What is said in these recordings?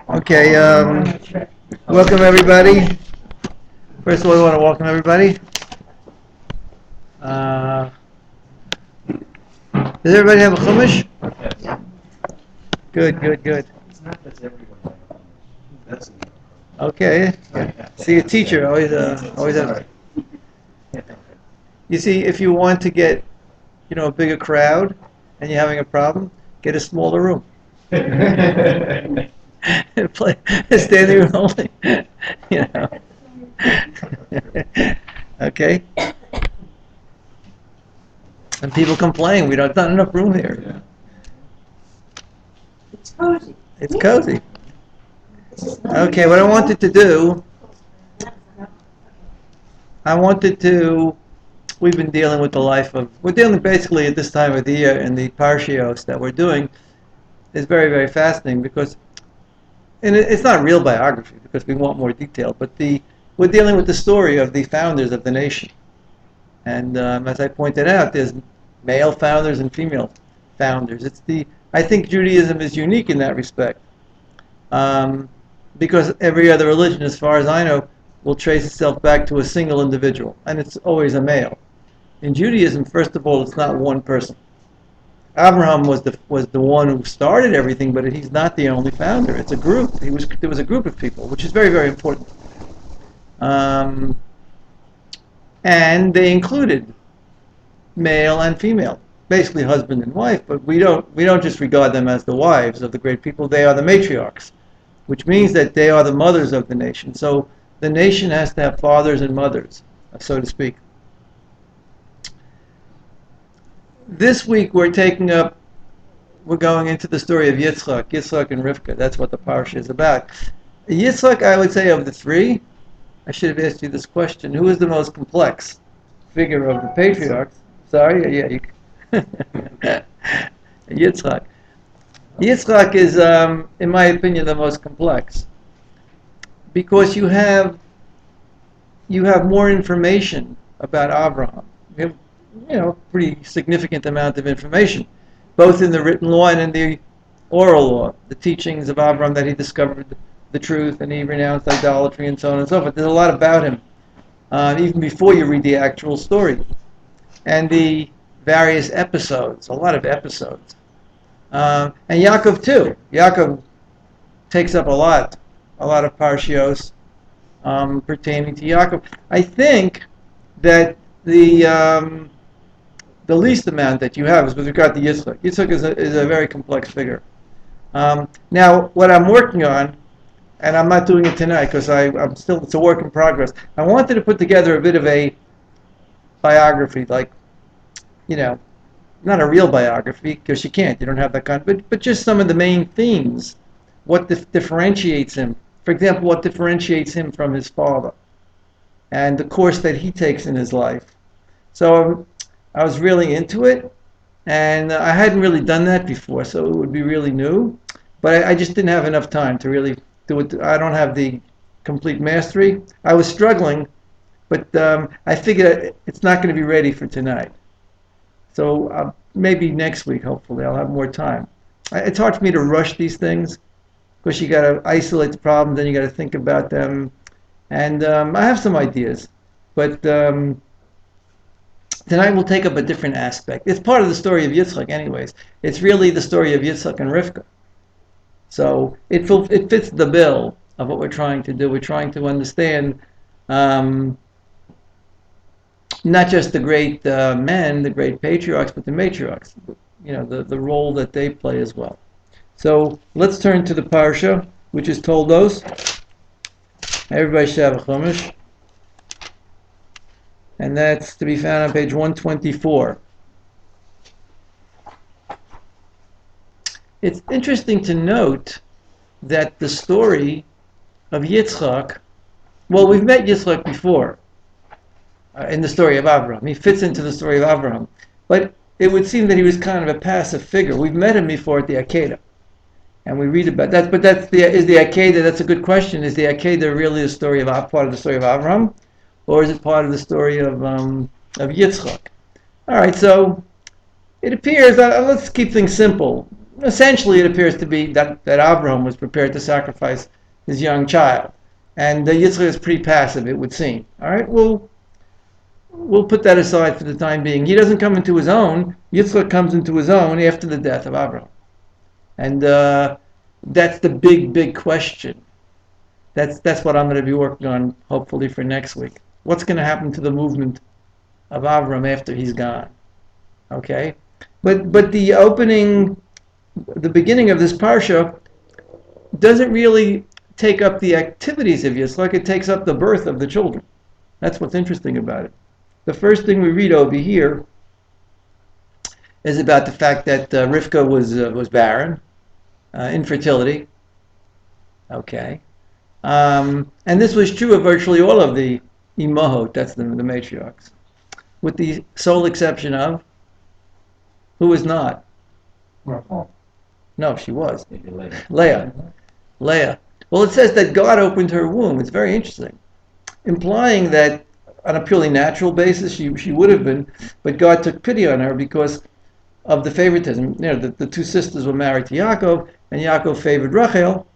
Okay, welcome everybody. First of all, we want to welcome everybody. Uh, does everybody have a chumash? Good, good, good. Okay. Yeah. See, a teacher always have. You see, if you want to get, a bigger crowd, and you're having a problem, get a smaller room. Play standing room only. You know. Okay. And people complain, we don't not enough room here. It's cozy. It's cozy. Okay, what I wanted to do, we've been dealing with we're dealing basically at this time of the year in the parshios that we're doing is very, very fascinating because, and it's not real biography because we want more detail, but we're dealing with the story of the founders of the nation. And as I pointed out, there's male founders and female founders. I think Judaism is unique in that respect. Um, because every other religion, as far as I know, will trace itself back to a single individual, and it's always a male. In Judaism, first of all, it's not one person. Abraham was the one who started everything, but he's not the only founder. It's a group. There was a group of people, which is very, very important. Um, and they included male and female, basically husband and wife. But we don't just regard them as the wives of the great people. They are the matriarchs, which means that they are the mothers of the nation. So the nation has to have fathers and mothers, so to speak. This week we're going into the story of Yitzchak and Rivka. That's what the parsha is about. Yitzchak, I would say, of the three, I should have asked you this question: who is the most complex figure of the patriarchs? Sorry, yeah, Yitzchak. Yitzchak is, in my opinion, the most complex because you have more information about Abraham. You have, pretty significant amount of information, both in the written law and in the oral law, the teachings of Abraham that he discovered the truth and he renounced idolatry and so on and so forth. There's a lot about him, even before you read the actual story. And the various episodes, a lot of episodes. And Yaakov too. Yaakov takes up a lot of parshios pertaining to Yaakov. I think that the least amount that you have is with regard to Yitzchak. Yitzchak is a very complex figure. Now, what I'm working on, and I'm not doing it tonight because it's a work in progress. I wanted to put together a bit of a biography, like, not a real biography because you don't have that kind but just some of the main themes, what differentiates him. For example, what differentiates him from his father and the course that he takes in his life. So I was really into it, and I hadn't really done that before, so it would be really new. But I just didn't have enough time to really do it. I don't have the complete mastery. I was struggling, but I figured it's not going to be ready for tonight. So maybe next week, hopefully, I'll have more time. It's hard for me to rush these things because you got to isolate the problems, then you got to think about them. And I have some ideas, but tonight we'll take up a different aspect. It's part of the story of Yitzchak, anyways. It's really the story of Yitzchak and Rivka. So it fits the bill of what we're trying to do. We're trying to understand not just the great men, the great patriarchs, but the matriarchs. The role that they play as well. So let's turn to the parsha, which is Toldos. Everybody should have a chumash. And that's to be found on page 124. It's interesting to note that the story of Yitzchak, well, we've met Yitzchak before in the story of Abraham. He fits into the story of Abraham. But it would seem that he was kind of a passive figure. We've met him before at the Akedah. And we read about that. But is the Akedah, that's a good question. Is the Akedah really the story of part of the story of Abraham? Or is it part of the story of Yitzchak? All right, so it appears, let's keep things simple. essentially, it appears to be that Abraham was prepared to sacrifice his young child. And Yitzchak is pretty passive, it would seem. All right, we'll put that aside for the time being. He doesn't come into his own. Yitzchak comes into his own after the death of Abraham. And that's the big question. That's what I'm going to be working on, hopefully, for next week. What's going to happen to the movement of Abraham after he's gone? Okay? But the beginning of this parsha doesn't really take up the activities of Yitzchak, it takes up the birth of the children. That's what's interesting about it. The first thing we read over here is about the fact that Rivka was barren, infertility. Okay. And this was true of virtually all of the imahot, that's the matriarchs, with the sole exception of, who was not? No, she was. Leah. Well, it says that God opened her womb. It's very interesting, implying that on a purely natural basis she would have been, but God took pity on her because of the favoritism. The two sisters were married to Yaakov, and Yaakov favored Rachel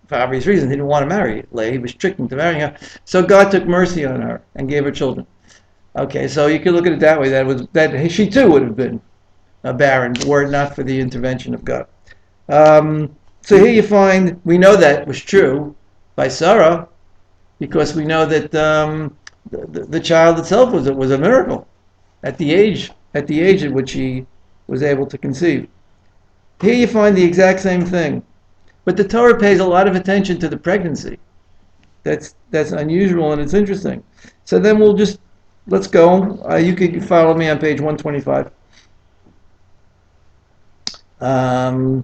for obvious reasons. He didn't want to marry Leah. He was tricked into marrying her. So God took mercy on her and gave her children. Okay, so you could look at it that way. That she too would have been barren were it not for the intervention of God. So here you find, we know that was true by Sarah, because we know that the child itself was a miracle at the age at which she was able to conceive. Here you find the exact same thing, but the Torah pays a lot of attention to the pregnancy. That's unusual and it's interesting. So then let's go. You could follow me on page 125. I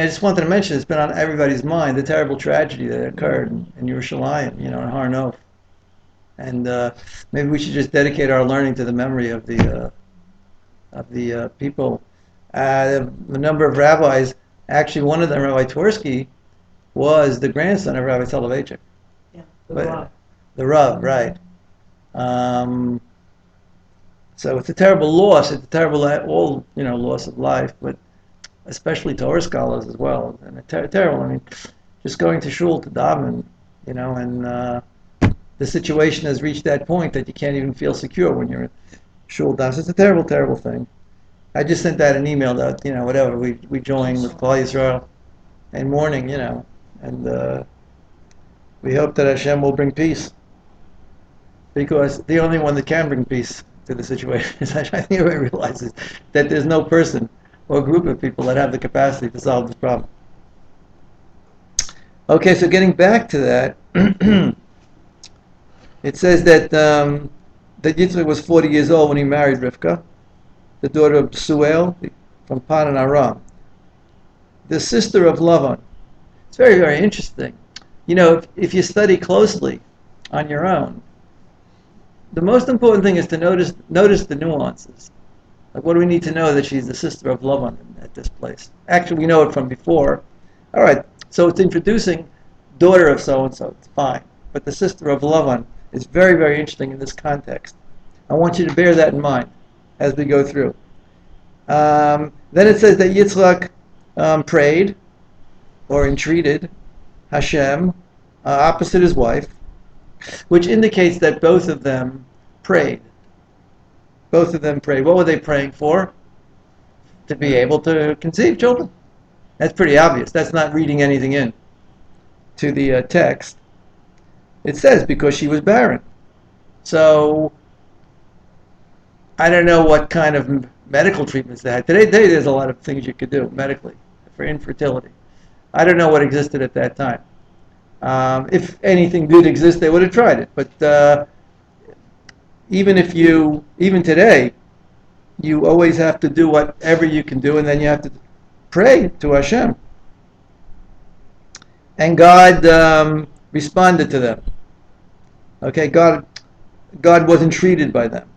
just wanted to mention, it's been on everybody's mind, the terrible tragedy that occurred in Yerushalayim, in Har Nof. And maybe we should just dedicate our learning to the memory of the people. The number of rabbis, actually one of them, Rabbi Twersky, was the grandson of Rabbi Soloveitchik. Yeah, Rav. The Rav, right. So it's a terrible loss. It's a terrible loss of life, but especially Torah scholars as well. And terrible. Just going to shul to daven, and the situation has reached that point that you can't even feel secure when you're in shul daven. So it's a terrible, terrible thing. I just sent out an email that whatever we join with Klal Yisrael in mourning, and we hope that Hashem will bring peace, because the only one that can bring peace to the situation is, I think everybody realizes that there's no person or group of people that have the capacity to solve this problem. Okay, so getting back to that, it says that Yitzchak was 40 years old when he married Rivka, the daughter of Suel from Pan and Aram, the sister of Lavan. It's very, very interesting. If you study closely on your own, the most important thing is to notice the nuances. Like, what do we need to know that she's the sister of Lavan at this place? Actually, we know it from before. All right, so it's introducing daughter of so-and-so. It's fine. But the sister of Lavan is very, very interesting in this context. I want you to bear that in mind as we go through. Then it says that Yitzchak prayed or entreated Hashem opposite his wife, which indicates that both of them prayed. Both of them prayed. What were they praying for? To be able to conceive children. That's pretty obvious. That's not reading anything in to the text. It says because she was barren. So I don't know what kind of medical treatments they had. Today there's a lot of things you could do medically for infertility. I don't know what existed at that time. If anything did exist, they would have tried it. But even today, you always have to do whatever you can do, and then you have to pray to Hashem. And God responded to them. Okay, God was entreated by them,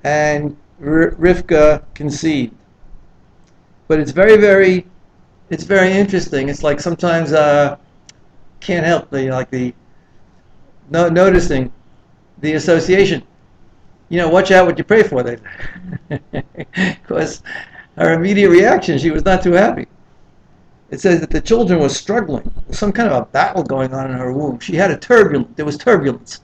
and Rivka conceived. But it's very, very interesting. It's like sometimes can't help noticing the association. watch out what you pray for. Because her immediate reaction, she was not too happy. It says that the children were struggling. There was some kind of a battle going on in her womb. There was turbulence.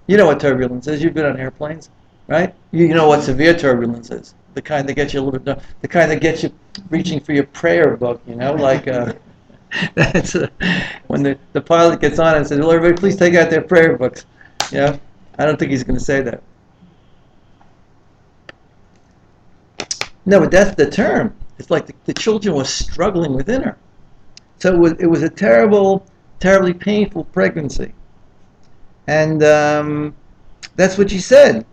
You know what turbulence is. You've been on airplanes, right? You know what severe turbulence is. The kind that gets you a little bit, the kind that gets you reaching for your prayer book, that's when the pilot gets on and says, well, everybody please take out their prayer books. I don't think he's going to say that. No, but that's the term. It's like the children were struggling within her. So it was a terribly painful pregnancy. And that's what she said.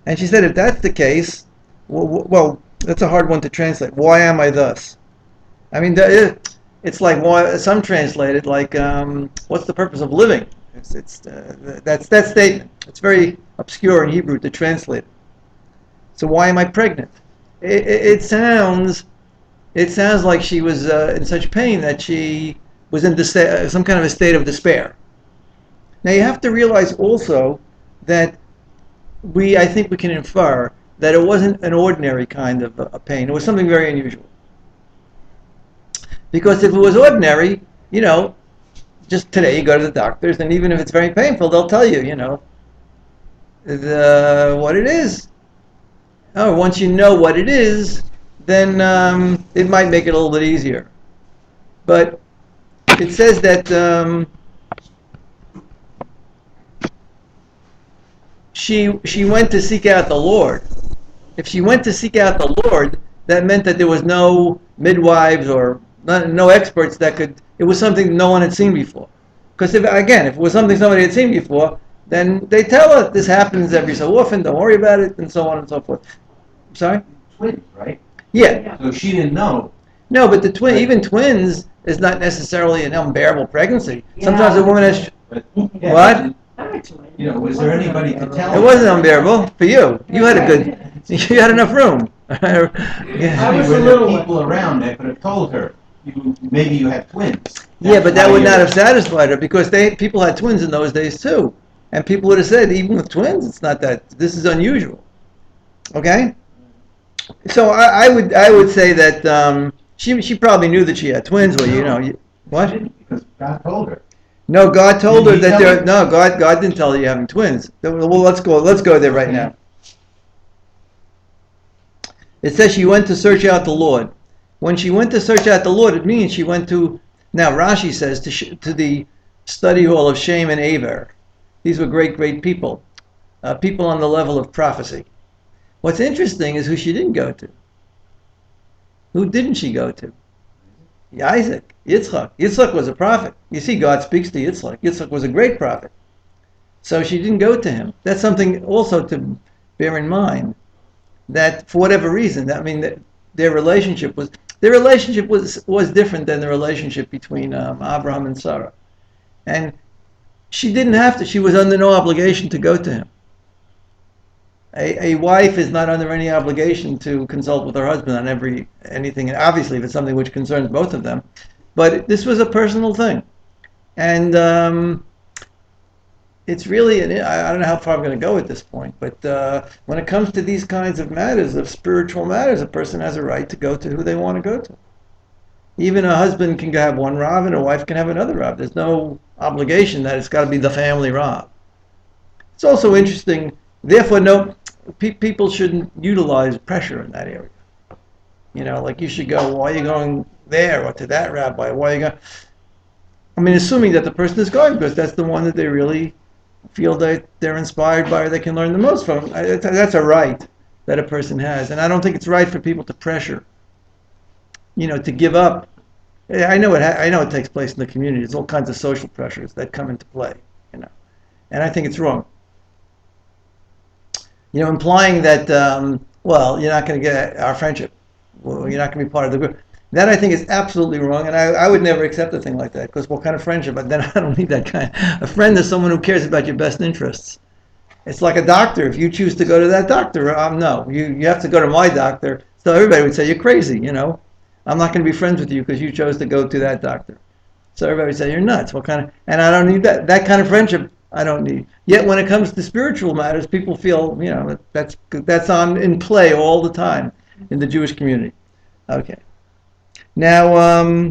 And she said, if that's the case, well, that's a hard one to translate. Why am I thus? I mean, it's like some translate it like, what's the purpose of living? That's that statement. It's very obscure in Hebrew to translate it. So why am I pregnant? It sounds like she was in such pain that she was in some kind of a state of despair. Now you have to realize also that I think we can infer that it wasn't an ordinary kind of a pain. It was something very unusual. Because if it was ordinary, just today you go to the doctors, and even if it's very painful, they'll tell you, what it is. Oh, once you know what it is, then it might make it a little bit easier. But it says that she went to seek out the Lord. If she went to seek out the Lord, that meant that there was no midwives or no experts that could. It was something no one had seen before. Because if it was something somebody had seen before, then they tell us this happens every so often. Don't worry about it, and so on and so forth. Sorry? Twins, right? Yeah. So she didn't know. No, but even twins is not necessarily an unbearable pregnancy. Yeah. Sometimes a woman has. What? Was there anybody to tell her? It wasn't unbearable for you. You had enough room. I was a little people around that could have told her, maybe you had twins. Yeah, but that would not have satisfied her because people had twins in those days too, and people would have said, even with twins, it's not that. This is unusual. Okay. So I would say that she probably knew that she had twins. Well, what? Because God told her. No, God told her that God didn't tell her you're having twins. Well, let's go there right now. It says she went to search out the Lord. When she went to search out the Lord, it means she went to. Now Rashi says to the study hall of Shem and Aver. These were great people, people on the level of prophecy. What's interesting is who she didn't go to. Who didn't she go to? Isaac, Yitzchak. Yitzchak was a prophet. You see, God speaks to Yitzchak. Yitzchak was a great prophet. So she didn't go to him. That's something also to bear in mind. That for whatever reason, their relationship was different than the relationship between Abraham and Sarah. And she didn't have to. She was under no obligation to go to him. A wife is not under any obligation to consult with her husband on anything, and obviously if it's something which concerns both of them. But this was a personal thing. And it's really, I don't know how far I'm going to go at this point, but when it comes to these kinds of matters, of spiritual matters, a person has a right to go to who they want to go to. Even a husband can have one Rav and a wife can have another Rav. There's no obligation that it's got to be the family Rav. It's also interesting, therefore, people shouldn't utilize pressure in that area. Like you should go, why are you going there or to that rabbi? Why are you going? Assuming that the person is going because that's the one that they really feel that they're inspired by or they can learn the most from. That's a right that a person has. And I don't think it's right for people to pressure, to give up. I know it takes place in the community. There's all kinds of social pressures that come into play, and I think it's wrong. Implying that, you're not going to get our friendship. Well, you're not going to be part of the group. That I think is absolutely wrong, and I would never accept a thing like that, because what kind of friendship? But then I don't need that kind. A friend is someone who cares about your best interests. It's like a doctor. If you choose to go to that doctor, no, you have to go to my doctor. So everybody would say, you're crazy, I'm not going to be friends with you because you chose to go to that doctor. So everybody would say, you're nuts. What kind of, and I don't need that kind of friendship. I don't need. Yet when it comes to spiritual matters, people feel, that's on in play all the time in the Jewish community. Okay. Now,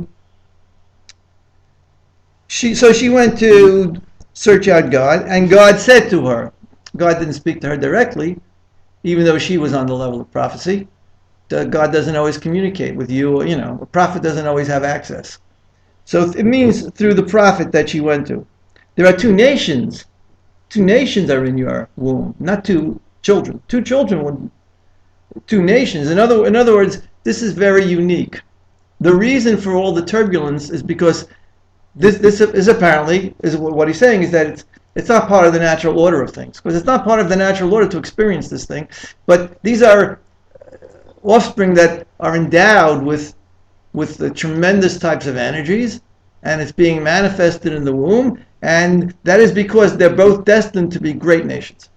she went to search out God, and God said to her, God didn't speak to her directly, even though she was on the level of prophecy. God doesn't always communicate with you. A prophet doesn't always have access. So it means through the prophet that she went to. There are two nations. Two nations are in your womb, not two children. Two children, two nations. In other words, this is very unique. The reason for all the turbulence is because this is apparently, is what he's saying is that it's not part of the natural order of things, because it's not part of the natural order to experience this thing. But these are offspring that are endowed with the tremendous types of energies, and it's being manifested in the womb, and that is because they're both destined to be great nations.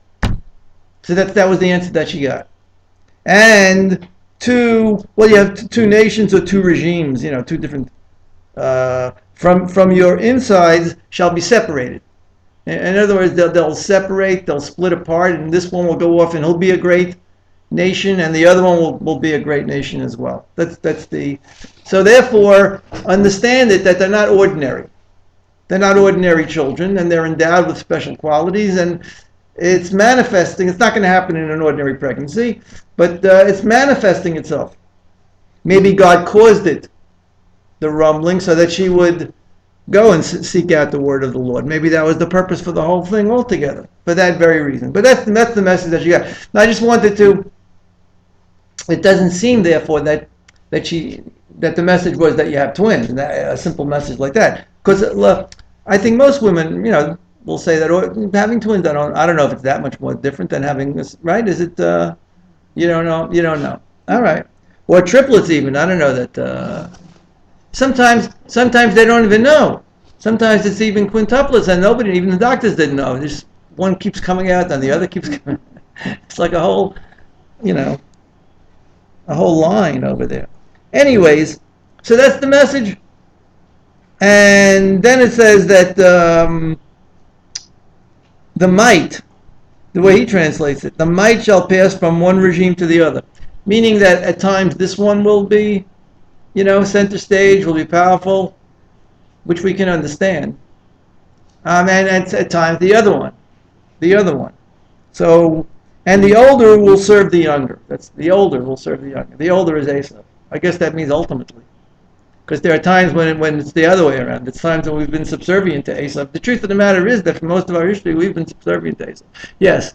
So that was the answer that she got. And you have two nations or two regimes, two different, from your insides shall be separated. In other words, they'll separate, they'll split apart, and this one will go off and he'll be a great nation, and the other one will be a great nation as well. So therefore, understand it that they're not ordinary. They're not ordinary children, and they're endowed with special qualities, and it's manifesting. It's not going to happen in an ordinary pregnancy, but it's manifesting itself. Maybe God caused it, the rumbling, so that she would go and seek out the word of the Lord. Maybe that was the purpose for the whole thing altogether, for that very reason. But that's the message that you got. Now, I just wanted to. It doesn't seem, therefore, that the message was that you have twins, and a simple message like that. Because I think most women, will say that having twins. I don't know if it's that much more different than having this. Right? Is it? You don't know. You don't know. All right. Or triplets, even. I don't know that. Sometimes they don't even know. Sometimes it's even quintuplets, and nobody, even the doctors didn't know. Just one keeps coming out, and the other keeps coming. It's like a whole line over there. Anyways, so that's the message. And then it says that the might, the way he translates it, the might shall pass from one regime to the other. Meaning that at times this one will be, center stage, will be powerful, which we can understand. And at times the other one. So, and the older will serve the younger. The older will serve the younger. The older is Esau. I guess that means ultimately. Because there are times when it's the other way around. It's times when we've been subservient to Esau. The truth of the matter is that for most of our history, we've been subservient to Esau. Yes?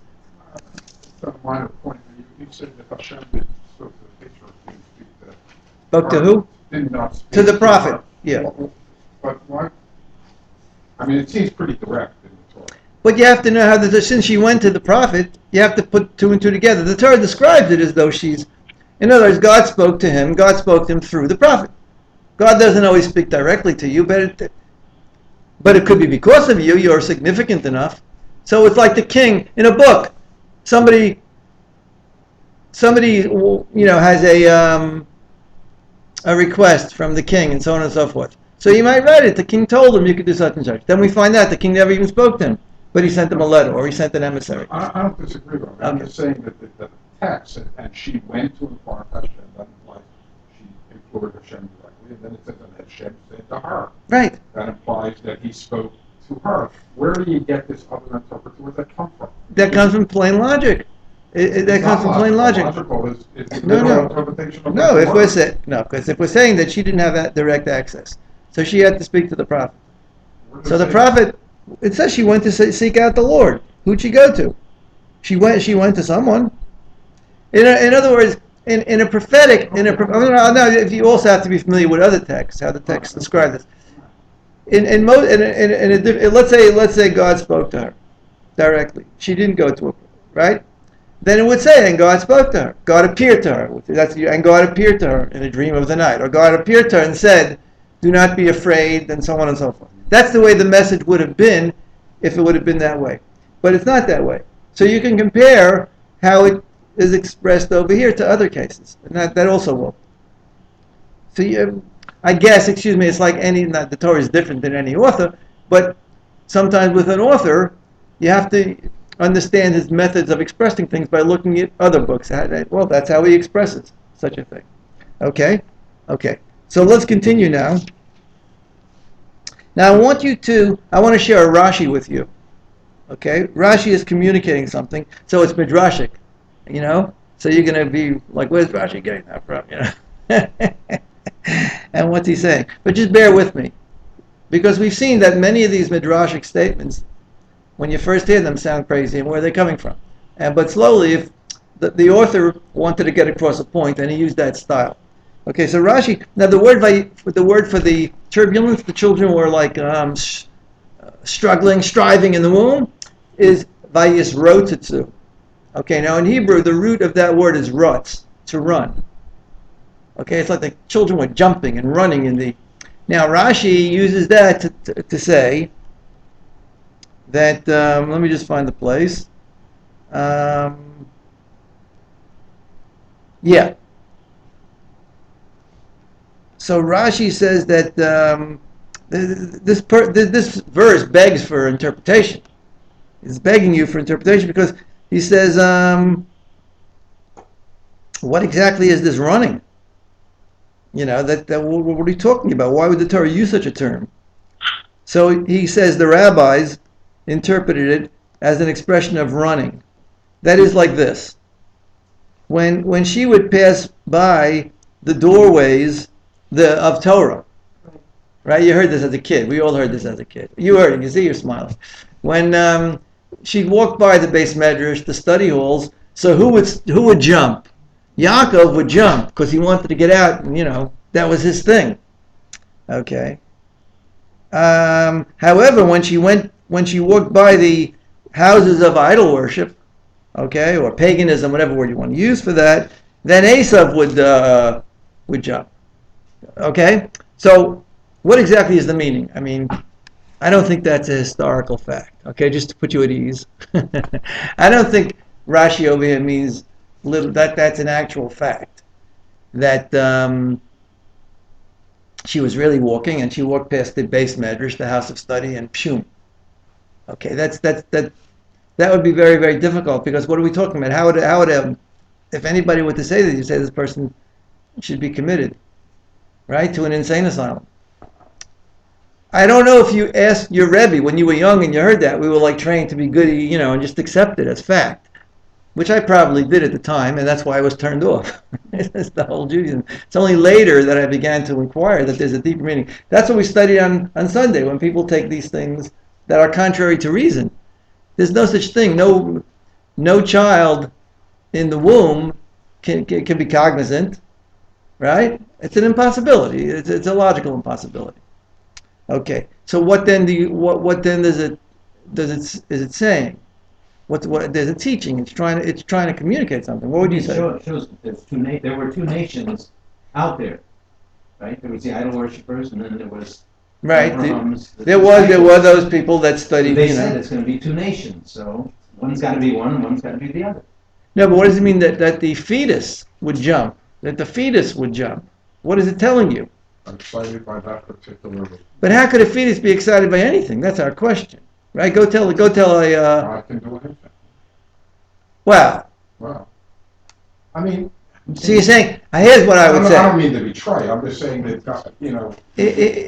A minor point. You said that Hashem didn't speak to Israel. Spoke to who? Did not speak to the prophet. Yeah. But why? I mean, it seems pretty direct in the Torah. But you have to know how since she went to the prophet, you have to put two and two together. The Torah describes it as though in other words, God spoke to him. God spoke to him through the prophet. God doesn't always speak directly to you, but it could be because of you. You're significant enough. So it's like the king in a book. Somebody has a request from the king and so on and so forth. So you might write it. The king told him you could do such and such. Then we find out the king never even spoke to him, but he sent him a letter or he sent an emissary. I don't disagree with that. I'm just saying that the text, and she went to inquire of Hashem, that implies she implored Hashem directly, and then it says that Hashem said to her. Right. That implies that he spoke to her. Where do you get this other interpretation? Where does that come from? That comes from plain logic. That comes from plain logic. No, because if we're saying that she didn't have that direct access, so she had to speak to the prophet. So the prophet, it says she went to seek out the Lord. Who'd she go to? She went to someone. In other words, in a prophetic, now if you also have to be familiar with other texts, how the texts describe this. Let's say God spoke to her directly. She didn't go to her, right? Then it would say, and God spoke to her. God appeared to her. And God appeared to her in a dream of the night. Or God appeared to her and said, do not be afraid, and so on and so forth. That's the way the message would have been if it would have been that way. But it's not that way. So you can compare how it is expressed over here to other cases. And that also will. So I guess, it's like the Torah is different than any author, but sometimes with an author, You have to understand his methods of expressing things by looking at other books. Well, that's how he expresses such a thing. Okay? Okay. So let's continue now. Now I want to share a Rashi with you. Okay? Rashi is communicating something, so it's midrashic, you know? So you're going to be like, where's Rashi getting that from, you know? And what's he saying? But just bear with me. Because we've seen that many of these midrashic statements, when you first hear them, sound crazy, and where are they coming from? But slowly, if the author wanted to get across a point, and he used that style. Okay, so Rashi, now the word for the turbulence, the children were like struggling, striving in the womb, is vayisrotitzu. Okay, now in Hebrew, the root of that word is rotz, to run. Okay, it's like the children were jumping and running in the... Now Rashi uses that to say that, let me just find the place. Yeah. So Rashi says that this verse begs for interpretation. It's begging you for interpretation because he says, what exactly is this running? You know, what are you talking about? Why would the Torah use such a term? So he says the rabbis interpreted it as an expression of running. That is like this. When she would pass by the doorways of Torah, right? You heard this as a kid. We all heard this as a kid. You heard it. You see, you're smiling. When she'd walk by the base medrash, the study halls, so who would jump? Yaakov would jump because he wanted to get out, and that was his thing. Okay. However, when she walked by the houses of idol worship, okay, or paganism, whatever word you want to use for that, then Esav would jump. Okay. So, what exactly is the meaning? I mean, I don't think that's a historical fact. Okay, just to put you at ease. I don't think Rashi over here means that's an actual fact. That she was really walking, and she walked past the base medrash, the house of study, and pshum. Okay, that would be very, very difficult because what are we talking about? How would if anybody were to say that, you say this person should be committed, right, to an insane asylum. I don't know if you asked your Rebbe when you were young and you heard that. We were like trained to be goody, and just accept it as fact, which I probably did at the time, and that's why I was turned off. It's the whole Judaism. It's only later that I began to inquire that there's a deeper meaning. That's what we studied on Sunday, when people take these things that are contrary to reason. There's no such thing. No child in the womb can be cognizant, right? It's an impossibility. It's a logical impossibility. Okay. So what then is it saying? What there's a teaching. It's trying to communicate something. What would you say? It shows there were two nations out there, right? There was the idol worshippers, and then there was right. There were those people that studied. They said it's going to be two nations, so one's got to be one, and one's got to be the other. No, but what does it mean that the fetus would jump? That the fetus would jump? What is it telling you? Excited by that particular. But how could a fetus be excited by anything? That's our question, right? Go tell a. I can do anything. Well. I mean. So you're saying? Here's what I would say. I don't mean to be trite. I'm just saying that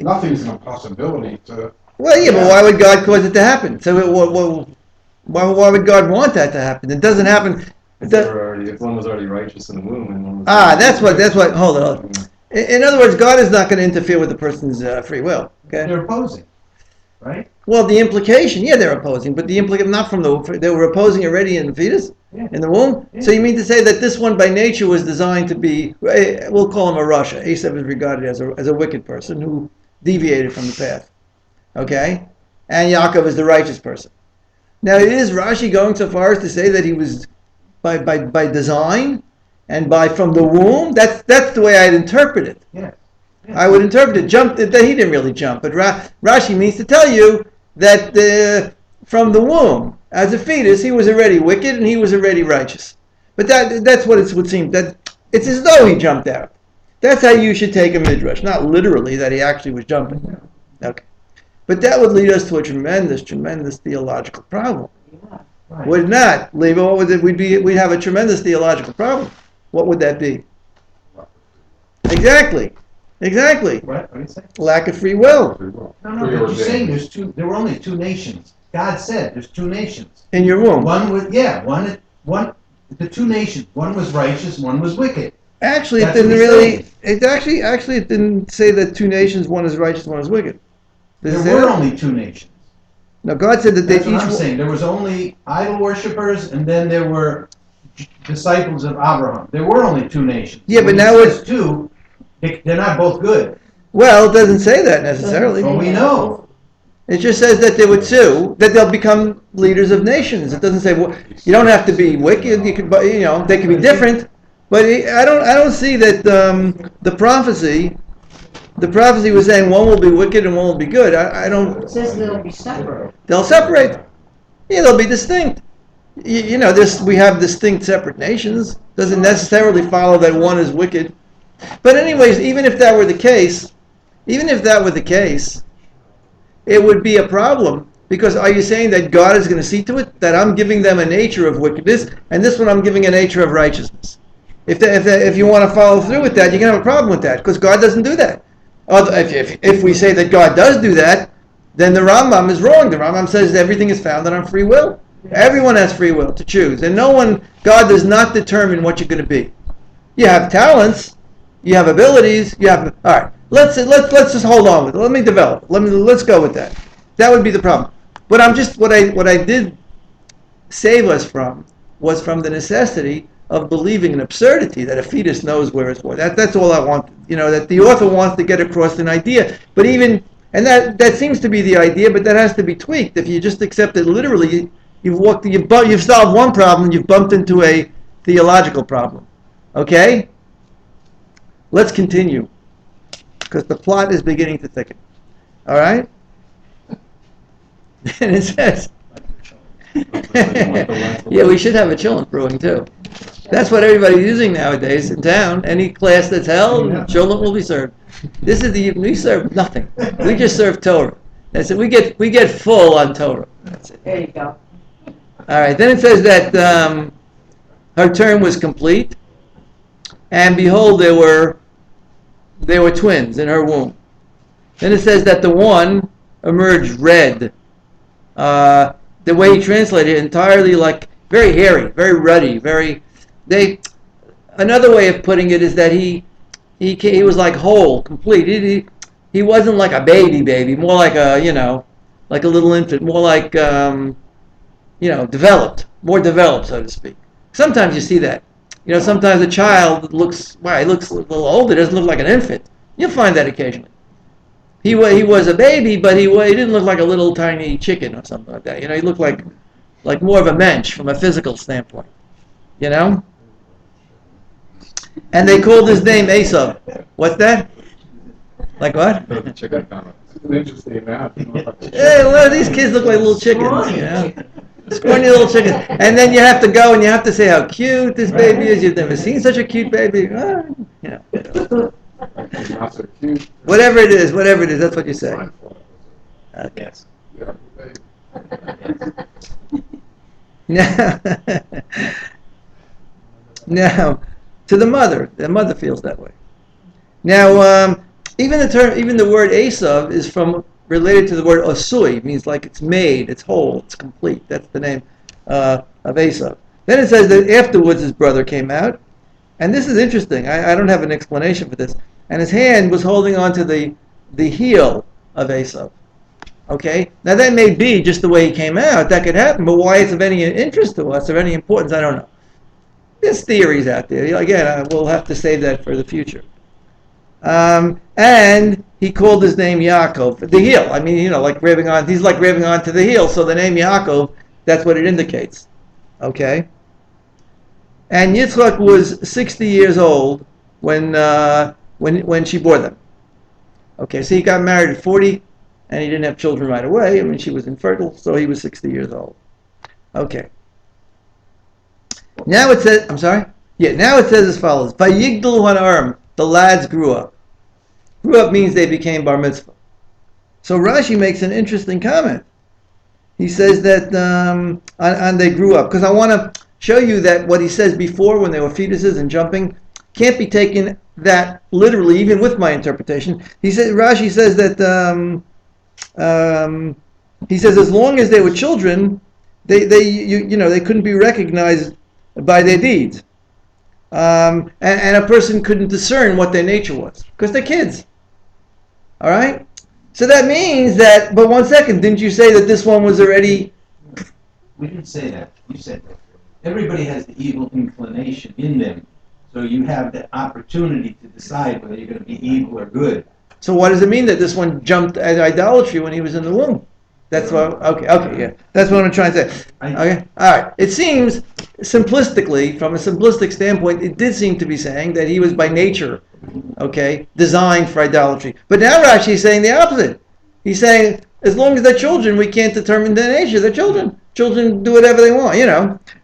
nothing's an impossibility to. Well, yeah, but why would God cause it to happen? So why would God want that to happen? It doesn't happen. If one was already righteous in the womb and one was that's what. Hold on. In other words, God is not going to interfere with the person's free will. Okay. They're opposing, right? Well, the implication, they're opposing, but the implication not from they were opposing already in the fetus, in the womb. Yeah. So you mean to say that this one by nature was designed to be? We'll call him a Rasha. Esav is regarded as a wicked person who deviated from the path. Okay, and Yaakov is the righteous person. Now, is Rashi going so far as to say that he was by design and from the womb? That's the way I'd interpret it. Yeah. I would interpret it that he didn't really jump, but Rashi means to tell you that from the womb, as a fetus, he was already wicked and he was already righteous. But that's what it would seem, that it's as though he jumped out. That's how you should take a midrash, not literally that he actually was jumping. Okay, but that would lead us to a tremendous, tremendous theological problem. Right. Would not. Leave. What would it? We'd have a tremendous theological problem. What would that be? Exactly. What do you say? Lack of free will No, but you're saying there were only two nations. God said there's two nations. in your womb. The two nations. One was righteous, one was wicked. Actually, That's it didn't what he's really. saying. It actually, it didn't say that two nations, one is righteous, one is wicked. Did it say There were that? only two nations. No, God said that they That's what I'm each. saying. There was only idol worshippers, and then there were disciples of Abraham. There were only two nations. Yeah, but When now it it's says two. They're not both good. Well, it doesn't say that necessarily. But we know. It just says that there were two, that they'll become leaders of nations. It doesn't say you don't have to be wicked. You could, they can be different. But I don't see that the prophecy was saying one will be wicked and one will be good. I don't. It says they'll be separate. They'll separate. Yeah, they'll be distinct. We have distinct separate nations. Doesn't necessarily follow that one is wicked. But anyways, even if that were the case, it would be a problem, because are you saying that God is going to see to it that I'm giving them a nature of wickedness and this one I'm giving a nature of righteousness? If you want to follow through with that, you're going to have a problem with that, because God doesn't do that. If we say that God does do that, then the Rambam is wrong. The Rambam says everything is founded on free will. Everyone has free will to choose, and God does not determine what you're going to be. You have talents, you have abilities, all right. Let's just hold on with it. Let me develop. Let's go with that. That would be the problem. But what I did save us from was from the necessity of believing an absurdity that a fetus knows where it's born. That's all I want. That the author wants to get across an idea. But that seems to be the idea, but that has to be tweaked. If you just accept it literally, you've solved one problem, you've bumped into a theological problem. Okay? Let's continue, because the plot is beginning to thicken. All right? And it says, yeah, we should have a children's brewing too. That's what everybody's using nowadays in town. Any class that's held, children will be served. We serve nothing. We just serve Torah. That's it. We get full on Torah. That's it. There you go. All right. Then it says that her term was complete, and behold, there were twins in her womb. Then it says that the one emerged red. The way he translated it, entirely like very hairy, very ruddy, Another way of putting it is that he was like whole, complete. He wasn't like a baby, more like like a little infant, more like developed, more developed, so to speak. Sometimes you see that. Sometimes a child looks a little older, doesn't look like an infant. You'll find that occasionally. He was a baby, but he didn't look like a little tiny chicken or something like that. He looked like more of a mensch from a physical standpoint. And they called his name Esau. What's that? Like what? It's an interesting map. Hey, well, these kids look like little chickens, Scrawny little chickens. And then you have to go and you have to say how cute this baby is. You've never seen such a cute baby. Not so cute. Whatever it is, that's what you say. Okay. Now, to the mother feels that way. Now, even the word Esav is related to the word Osui, means like it's made, it's whole, it's complete. That's the name of Esav. Then it says that afterwards his brother came out, and this is interesting. I don't have an explanation for this. And his hand was holding on to the heel of Esav. Okay? Now that may be just the way he came out. That could happen, but why it's of any interest to us, of any importance, I don't know. There's theories out there. Again, we'll have to save that for the future. And he called his name Yaakov, the heel. I mean, like grabbing on. He's like grabbing onto the heel. So the name Yaakov, that's what it indicates. Okay. And Yitzchak was 60 years old when she bore them. Okay, so he got married at 40, and he didn't have children right away. I mean, she was infertile, so he was 60 years old. Okay. Now it says, I'm sorry? Yeah, now it says as follows. Vayigdalu hanarim, the lads grew up. Grew up means they became bar mitzvah. So Rashi makes an interesting comment. He says that and they grew up. Because I want to show you that what he says before when they were fetuses and jumping can't be taken that literally, even with my interpretation. He said Rashi says that he says as long as they were children, they couldn't be recognized by their deeds, and a person couldn't discern what their nature was because they're kids. All right. So that means that. But one second, didn't you say that this one was already? We didn't say that. You said that. Everybody has the evil inclination in them, so you have the opportunity to decide whether you're going to be evil or good. So what does it mean that this one jumped at idolatry when he was in the womb? That's what. Okay, yeah. That's what I'm trying to say. Okay, all right. It seems simplistically, from a simplistic standpoint, it did seem to be saying that he was by nature, okay, designed for idolatry. But now Rashi is saying the opposite. He's saying as long as they're children, we can't determine their nature. They're children. Children do whatever they want.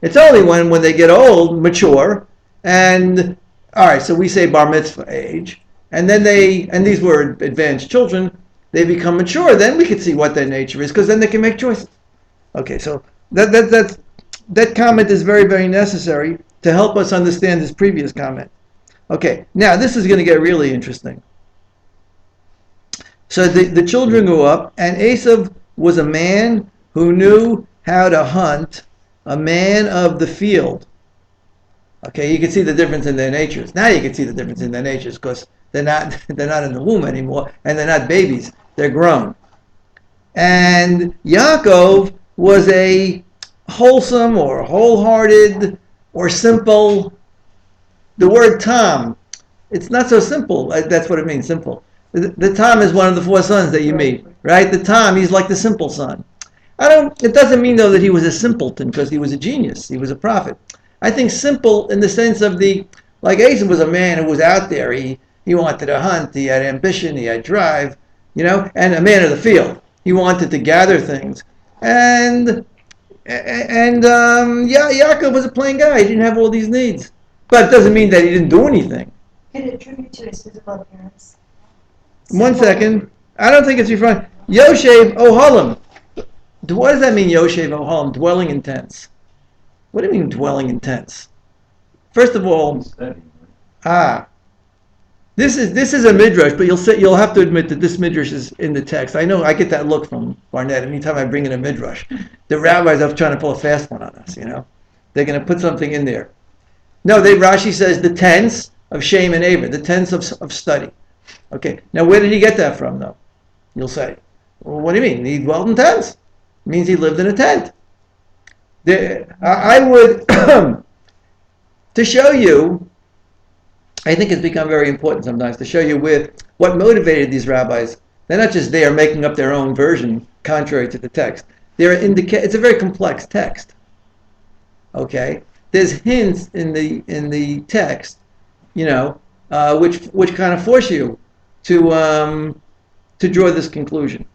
It's only when they get old, mature, and all right. So we say bar mitzvah age. And then these were advanced children, they become mature, then we can see what their nature is, because then they can make choices. Okay, so that comment is very, very necessary to help us understand this previous comment. Okay, now this is going to get really interesting. So the children grew up, and Esav was a man who knew how to hunt, a man of the field. Okay, you can see the difference in their natures. Now you can see the difference in their natures, because they're not in the womb anymore, and they're not babies. They're grown. And Yaakov was a wholesome or wholehearted or simple. The word tam, it's not so simple. That's what it means, simple. The tam is one of the four sons that you meet, right? The tam, he's like the simple son. It doesn't mean though that he was a simpleton because he was a genius. He was a prophet. I think simple in the sense of like Asa was a man who was out there. He wanted to hunt. He had ambition. He had drive, and a man of the field. He wanted to gather things. And Yaakov was a plain guy. He didn't have all these needs. But it doesn't mean that he didn't do anything. Can it attribute to his physical appearance? One second. I don't think it's referring. Yoshev Ohalim. What does that mean, Yoshev Ohalim? Dwelling in tents. What do you mean dwelling in tents? First of all, this is a midrash, but you'll have to admit that this midrash is in the text. I know I get that look from Barnett anytime I bring in a midrash. The rabbis are trying to pull a fast one on us. They're going to put something in there. No, Rashi says the tents of Shem and Aver, the tents of study. Okay, now where did he get that from, though? You'll say, well, what do you mean? He dwelled in tents. It means he lived in a tent. I would, to show you, I think it's become very important sometimes to show you what motivated these rabbis. They're not just there making up their own version contrary to the text. It's a very complex text. Okay, there's hints in the text, which kind of force you to draw this conclusion.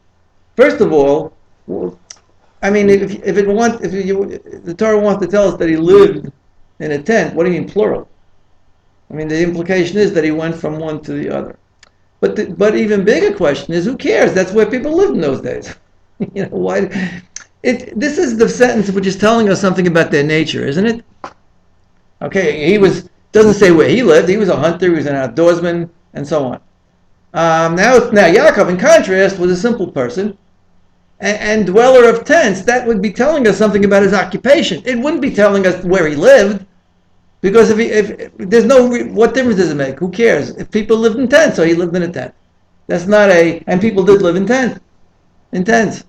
First of all, I mean, if the Torah wants to tell us that he lived in a tent, what do you mean plural? I mean, the implication is that he went from one to the other. But even bigger question is, who cares? That's where people lived in those days. Why? This is the sentence which is telling us something about their nature, isn't it? Okay, doesn't say where he lived. He was a hunter. He was an outdoorsman, and so on. Now Yaakov, in contrast, was a simple person and dweller of tents. That would be telling us something about his occupation. It wouldn't be telling us where he lived. Because if there's what difference does it make? Who cares? If people lived in tents, so he lived in a tent. That's not and people did live in tents.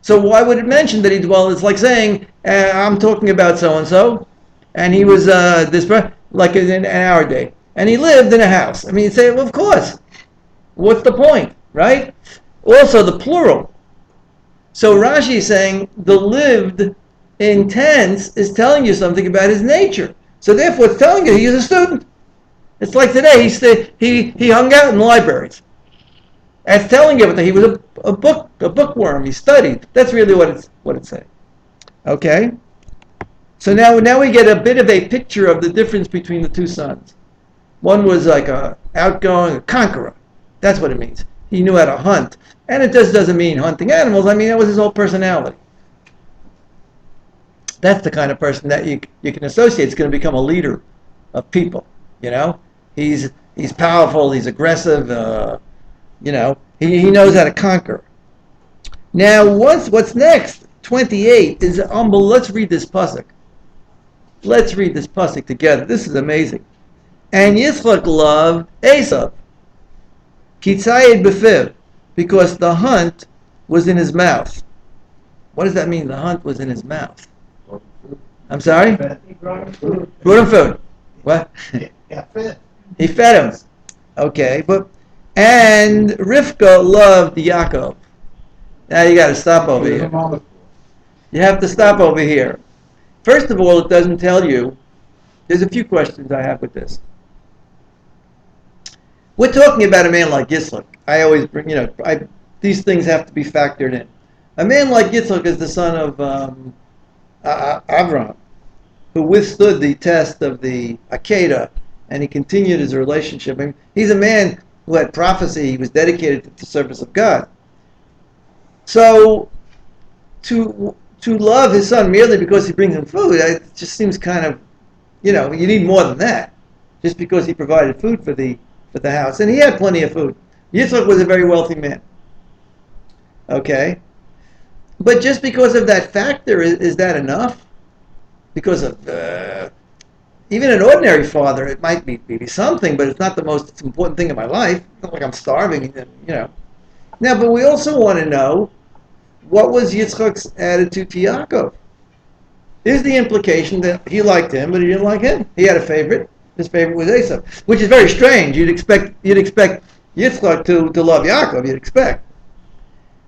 So why would it mention that he dwelled? It's like saying, I'm talking about so-and-so, and he was like in our day, and he lived in a house. I mean, you'd say, well, of course. What's the point, right? Also, the plural. So Rashi is saying the lived in tents is telling you something about his nature. So therefore, it's telling you he is a student. It's like today, he hung out in libraries. It's telling you that he was a bookworm. He studied. That's really what it's saying. Okay. So now we get a bit of a picture of the difference between the two sons. One was like a outgoing, a conqueror. That's what it means. He knew how to hunt, and it just doesn't mean hunting animals. I mean, that was his whole personality. That's the kind of person that you can associate. It's going to become a leader of people. You know, he's powerful. He's aggressive. He knows how to conquer. Now, what's next? 28 is unbelievable. Let's read this pasuk. Let's read this pasuk together. This is amazing. And Yitzchak loved Esav, kitzayed befiv, because the hunt was in his mouth. What does that mean? The hunt was in his mouth. I'm sorry? Brought him food. What? Yeah, fed. He fed him. Okay, and Rivka loved Yaakov. Now you got to stop over here. You have to stop over here. First of all, it doesn't tell you. There's a few questions I have with this. We're talking about a man like Yitzchak. I always bring, these things have to be factored in. A man like Yitzchak is the son of Abraham, who withstood the test of the Akedah, and he continued his relationship. I mean, he's a man who had prophecy. He was dedicated to the service of God. So, to love his son merely because he brings him food, it just seems kind of, you need more than that. Just because he provided food for the house, and he had plenty of food. Yitzchak was a very wealthy man. Okay, but just because of that factor, is that enough? Because of even an ordinary father, it might be something, but it's not the most important thing in my life. It's not like I'm starving, Now, but we also want to know, what was Yitzchak's attitude to Yaakov? Is the implication that he liked him, but he didn't like him? He had a favorite. His favorite was Esav, which is very strange. You'd expect Yitzchak to love Yaakov. You'd expect.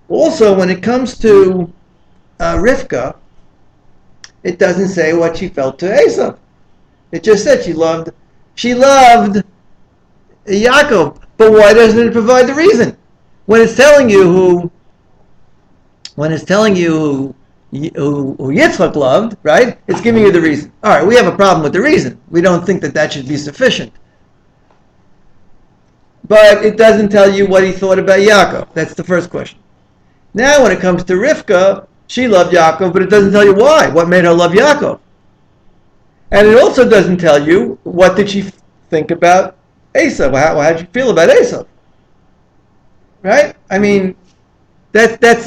Also, when it comes to Rivka, it doesn't say what she felt to Esav. It just said she loved Yaakov. But why doesn't it provide the reason? When it's telling you who Yitzchak loved, right? It's giving you the reason. All right, we have a problem with the reason. We don't think that should be sufficient. But it doesn't tell you what he thought about Yaakov. That's the first question. Now, when it comes to Rivka, she loved Yaakov, but it doesn't tell you why. What made her love Yaakov? And it also doesn't tell you what did she think about Esav. How did you feel about Esav? Right? I mean, that's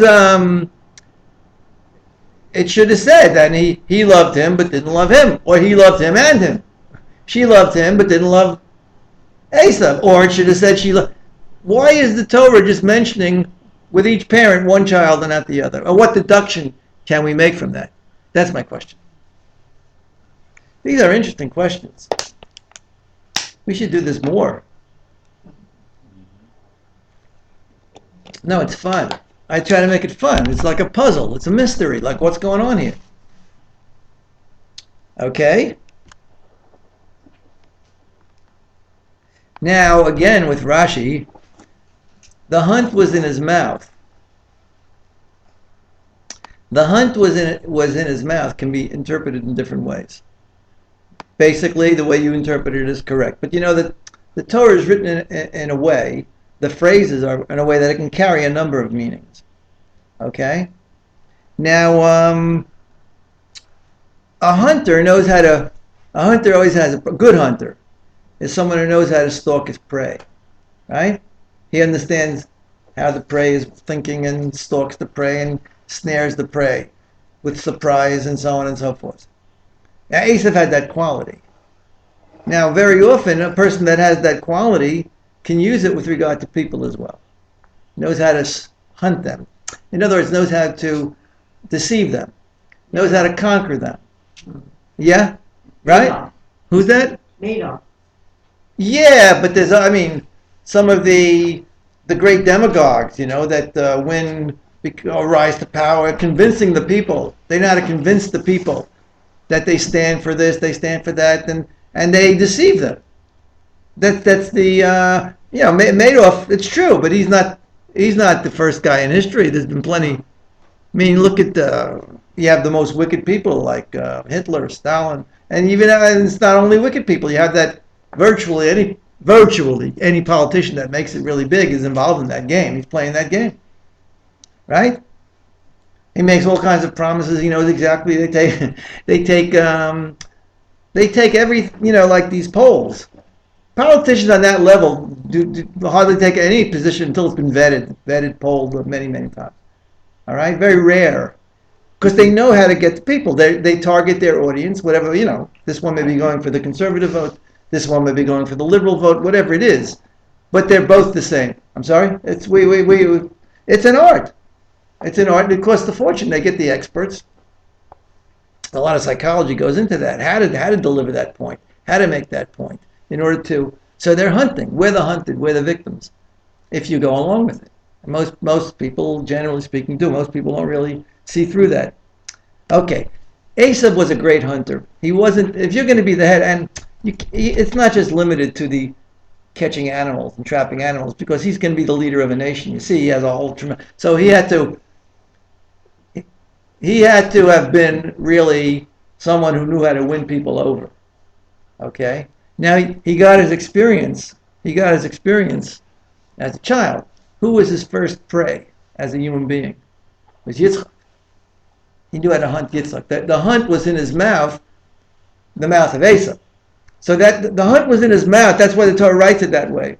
it should have said that he loved him but didn't love him, or he loved him and him. She loved him but didn't love Esav, or it should have said she loved. Why is the Torah just mentioning with each parent one child and not the other? Or what deduction can we make from that? That's my question. These are interesting questions. We should do this more. No, it's fun. I try to make it fun. It's like a puzzle. It's a mystery. Like, what's going on here? Okay? Now, again, with Rashi, the hunt was in his mouth. The hunt was in his mouth can be interpreted in different ways. Basically, the way you interpret it is correct. But you know that the Torah is written in a way, the phrases are in a way that it can carry a number of meanings. Okay? Now, a hunter always has, a good hunter is someone who knows how to stalk his prey. Right? He understands how the prey is thinking and stalks the prey and snares the prey with surprise and so on and so forth. Now, Esav had that quality. Now, very often, a person that has that quality can use it with regard to people as well. Knows how to hunt them. In other words, knows how to deceive them. Knows how to conquer them. Yeah? Right? Madoff. Who's that? Madoff. Yeah, but there's, some of the great demagogues, that win or rise to power, convincing the people. They know how to convince the people that they stand for this, they stand for that, and they deceive them. That's the Madoff. It's true, but he's not the first guy in history. There's been plenty. I mean, look at you have the most wicked people like Hitler, Stalin, and it's not only wicked people. You have that virtually any politician that makes it really big is involved in that game. He's playing that game, right? He makes all kinds of promises. He knows exactly. They take every, like these polls. Politicians on that level do hardly take any position until it's been vetted, polled many, many times. All right, very rare, because they know how to get to people. They target their audience, whatever, This one may be going for the conservative vote. This one may be going for the liberal vote, whatever it is. But they're both the same. I'm sorry. It's It's an art. It's an art. It costs a fortune. They get the experts. A lot of psychology goes into that. How to deliver that point. How to make that point. In order to. So they're hunting. We're the hunted. We're the victims. If you go along with it. Most people, generally speaking, do. Most people don't really see through that. Okay. Asaph was a great hunter. He wasn't. If you're going to be the head, and it's not just limited to the catching animals and trapping animals, because he's going to be the leader of a nation. You see, he has a whole. So he had to have been really someone who knew how to win people over. Okay. Now he got his experience. He got his experience as a child. Who was his first prey as a human being? It was Yitzchak. He knew how to hunt Yitzchak. The hunt was in his mouth, the mouth of Esau. So that the hunt was in his mouth. That's why the Torah writes it that way.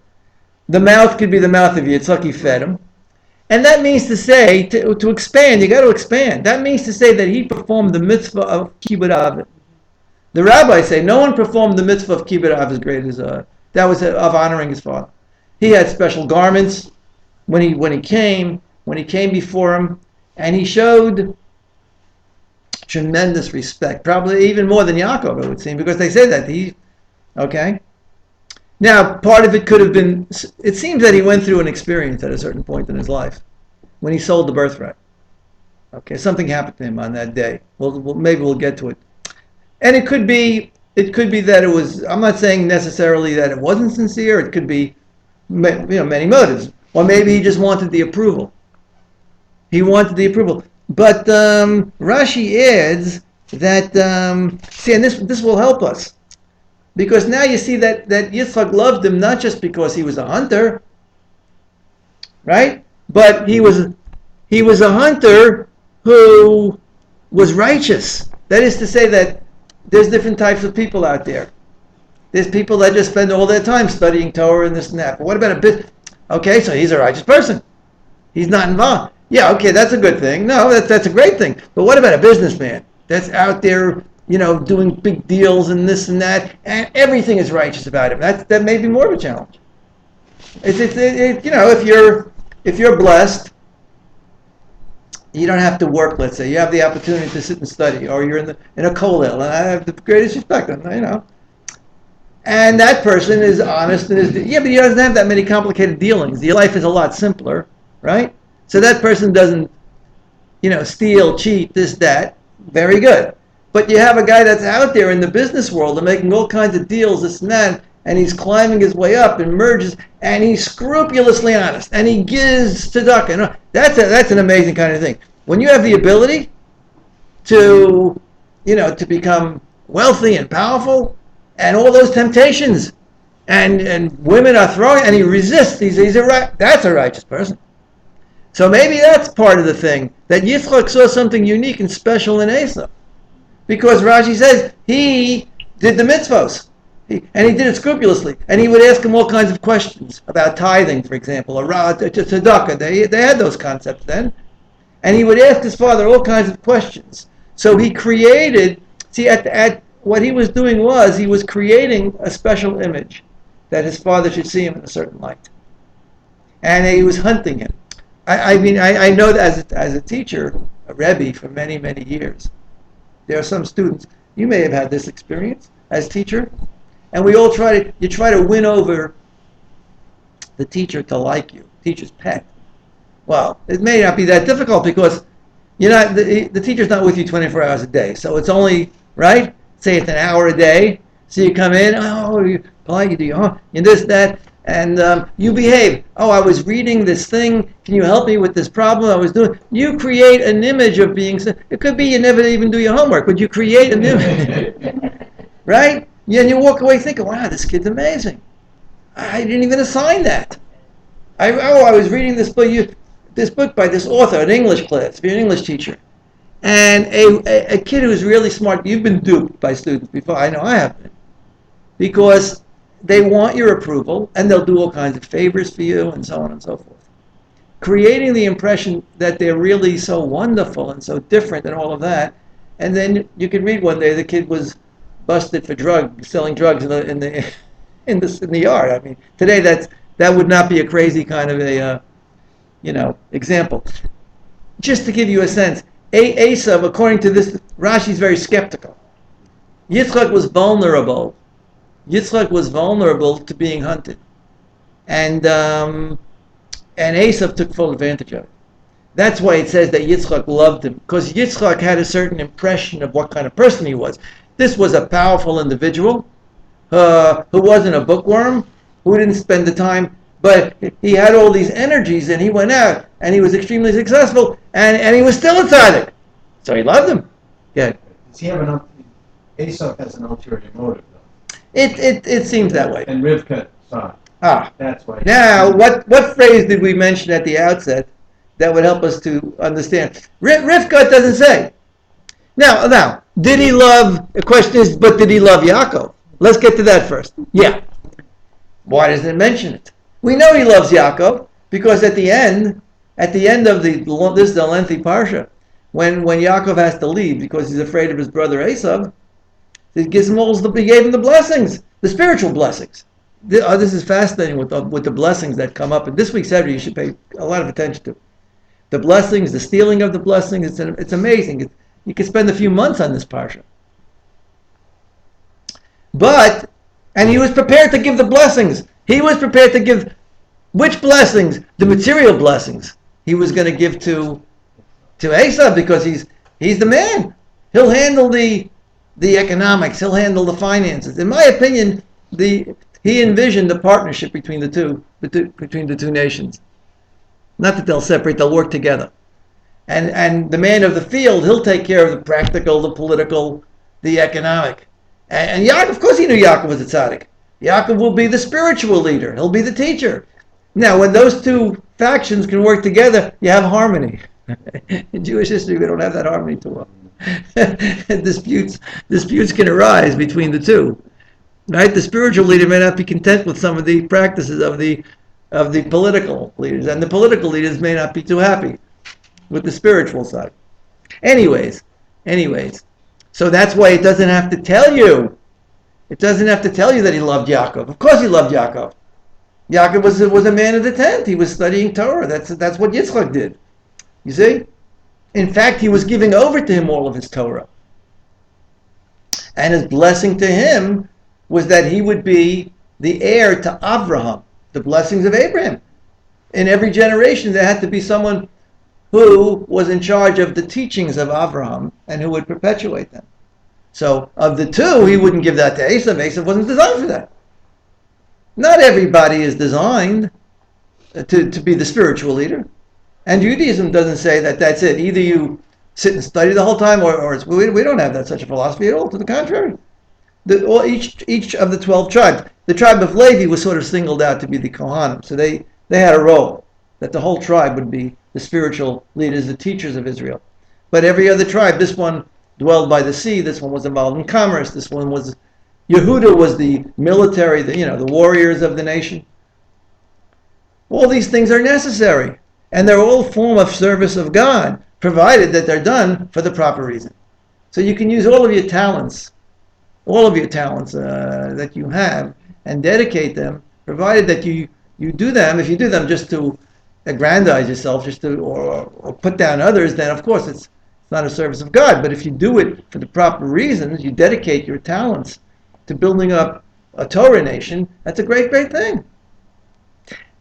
The mouth could be the mouth of Yitzchak. He fed him. And that means to say, to expand, you got to expand. That means to say that he performed the mitzvah of kibbud av. The rabbis say no one performed the mitzvah of kibbud av as great as that was of honoring his father. He had special garments when he came before him, and he showed tremendous respect, probably even more than Yaakov, it would seem, because they say that okay. Now, part of it could have been, it seems that he went through an experience at a certain point in his life when he sold the birthright. Okay, something happened to him on that day. Maybe we'll get to it. And it could be that it was, I'm not saying necessarily that it wasn't sincere. It could be, many motives. Or maybe he just wanted the approval. He wanted the approval. But Rashi adds that, see, and this will help us. Because now you see that Yitzchak loved him not just because he was a hunter, right? But he was a hunter who was righteous. That is to say that there's different types of people out there. There's people that just spend all their time studying Torah and this and that. But what about a bit? Okay, so he's a righteous person. He's not involved. Yeah, okay, that's a good thing. No, that's a great thing. But what about a businessman that's out there, doing big deals and this and that, and everything is righteous about him? That may be more of a challenge. If you're blessed, you don't have to work. Let's say you have the opportunity to sit and study, or you're in a kollel, and I have the greatest respect, And that person is honest and but he doesn't have that many complicated dealings. Your life is a lot simpler, right? So that person doesn't, steal, cheat, this, that. Very good. But you have a guy that's out there in the business world and making all kinds of deals, this and that, and he's climbing his way up and merges, and he's scrupulously honest, and he gives tzedakah. That's an amazing kind of thing. When you have the ability to become wealthy and powerful, and all those temptations, and women are throwing, and he resists. That's a righteous person. So maybe that's part of the thing, that Yitzchak saw something unique and special in Esau. Because Rashi says he did the mitzvos, and he did it scrupulously, and he would ask him all kinds of questions about tithing, for example, or tzedakah. They had those concepts then, and he would ask his father all kinds of questions. So he created. See, at what he was doing was he was creating a special image that his father should see him in a certain light, and he was hunting him. I know that as a teacher, a Rabbi for many, many years, there are some students, you may have had this experience as teacher, and we all try to win over the teacher to like you, teacher's pet. Well, it may not be that difficult because the teacher's not with you 24 hours a day, so it's only, right? Say it's an hour a day, so you come in, you polite, you do your and this, that, and you behave. Oh, I was reading this thing. Can you help me with this problem I was doing? You create an image of being. It could be you never even do your homework, but you create an image, right? Yeah, and you walk away thinking, "Wow, this kid's amazing. I didn't even assign that." I was reading this book by this author, an English class. If you're an English teacher, And a kid who's really smart, you've been duped by students before, I know I have been, because they want your approval and they'll do all kinds of favors for you and so on and so forth. Creating the impression that they're really so wonderful and so different and all of that, and then you can read one day the kid was busted for selling drugs in the yard. I mean, today that would not be a crazy kind of a example. Just to give you a sense, Esav, according to this, Rashi's very skeptical. Yitzchak was vulnerable. Yitzchak was vulnerable to being hunted, and Esav took full advantage of it. That's why it says that Yitzchak loved him, because Yitzchak had a certain impression of what kind of person he was. This was a powerful individual who wasn't a bookworm, who didn't spend the time, but he had all these energies, and he went out, and he was extremely successful, and he was still a tzaddik. So he loved him. Yeah. Does he have Esau has an ulterior motive, though. It seems that way. And Rivka saw it. That's why. Now, what phrase did we mention at the outset that would help us to understand? Rivka doesn't say. Now, did he love? The question is, but did he love Yaakov? Let's get to that first. Yeah. Why doesn't it mention it? We know he loves Yaakov because at the end of this is a lengthy parsha, when Yaakov has to leave because he's afraid of his brother Esav, he gave him the blessings, the spiritual blessings. This is fascinating with the blessings that come up. And this week's Seder you should pay a lot of attention to. The blessings, the stealing of the blessings, it's amazing. You could spend a few months on this parsha. And he was prepared to give the blessings. He was prepared to give which blessings? The material blessings. He was going to give to Esav because he's the man. He'll handle the economics. He'll handle the finances. In my opinion, he envisioned a partnership between the two nations. Not that they'll separate; they'll work together. And the man of the field, he'll take care of the practical, the political, the economic. And Yaakov, of course, he knew Yaakov was a tzaddik. Yaakov will be the spiritual leader. He'll be the teacher. Now, when those two factions can work together, you have harmony. In Jewish history, we don't have that harmony too well. Disputes can arise between the two. Right? The spiritual leader may not be content with some of the practices of the political leaders, and the political leaders may not be too happy with the spiritual side. Anyways, so that's why it doesn't have to tell you. It doesn't have to tell you that he loved Yaakov. Of course he loved Yaakov. Yaakov was a man of the tent. He was studying Torah. That's what Yitzchak did. You see? In fact, he was giving over to him all of his Torah. And his blessing to him was that he would be the heir to Abraham, the blessings of Abraham. In every generation, there had to be someone who was in charge of the teachings of Abraham and who would perpetuate them. So, of the two, he wouldn't give that to Esav. Esav wasn't designed for that. Not everybody is designed to be the spiritual leader. And Judaism doesn't say that that's it. Either you sit and study the whole time, or we don't have such a philosophy at all. To the contrary. Each of the 12 tribes, the tribe of Levi was sort of singled out to be the Kohanim. So they had a role, that the whole tribe would be the spiritual leaders, the teachers of Israel. But every other tribe, this one dwelled by the sea, this one was involved in commerce, this one was, Yehuda was the military, the warriors of the nation. All these things are necessary, and they're all form of service of God, provided that they're done for the proper reason. So you can use all of your talents that you have, and dedicate them, provided that you do them. If you do them just to aggrandize yourself, or put down others, then of course it's not a service of God. But if you do it for the proper reasons, you dedicate your talents to building up a Torah nation, that's a great, great thing.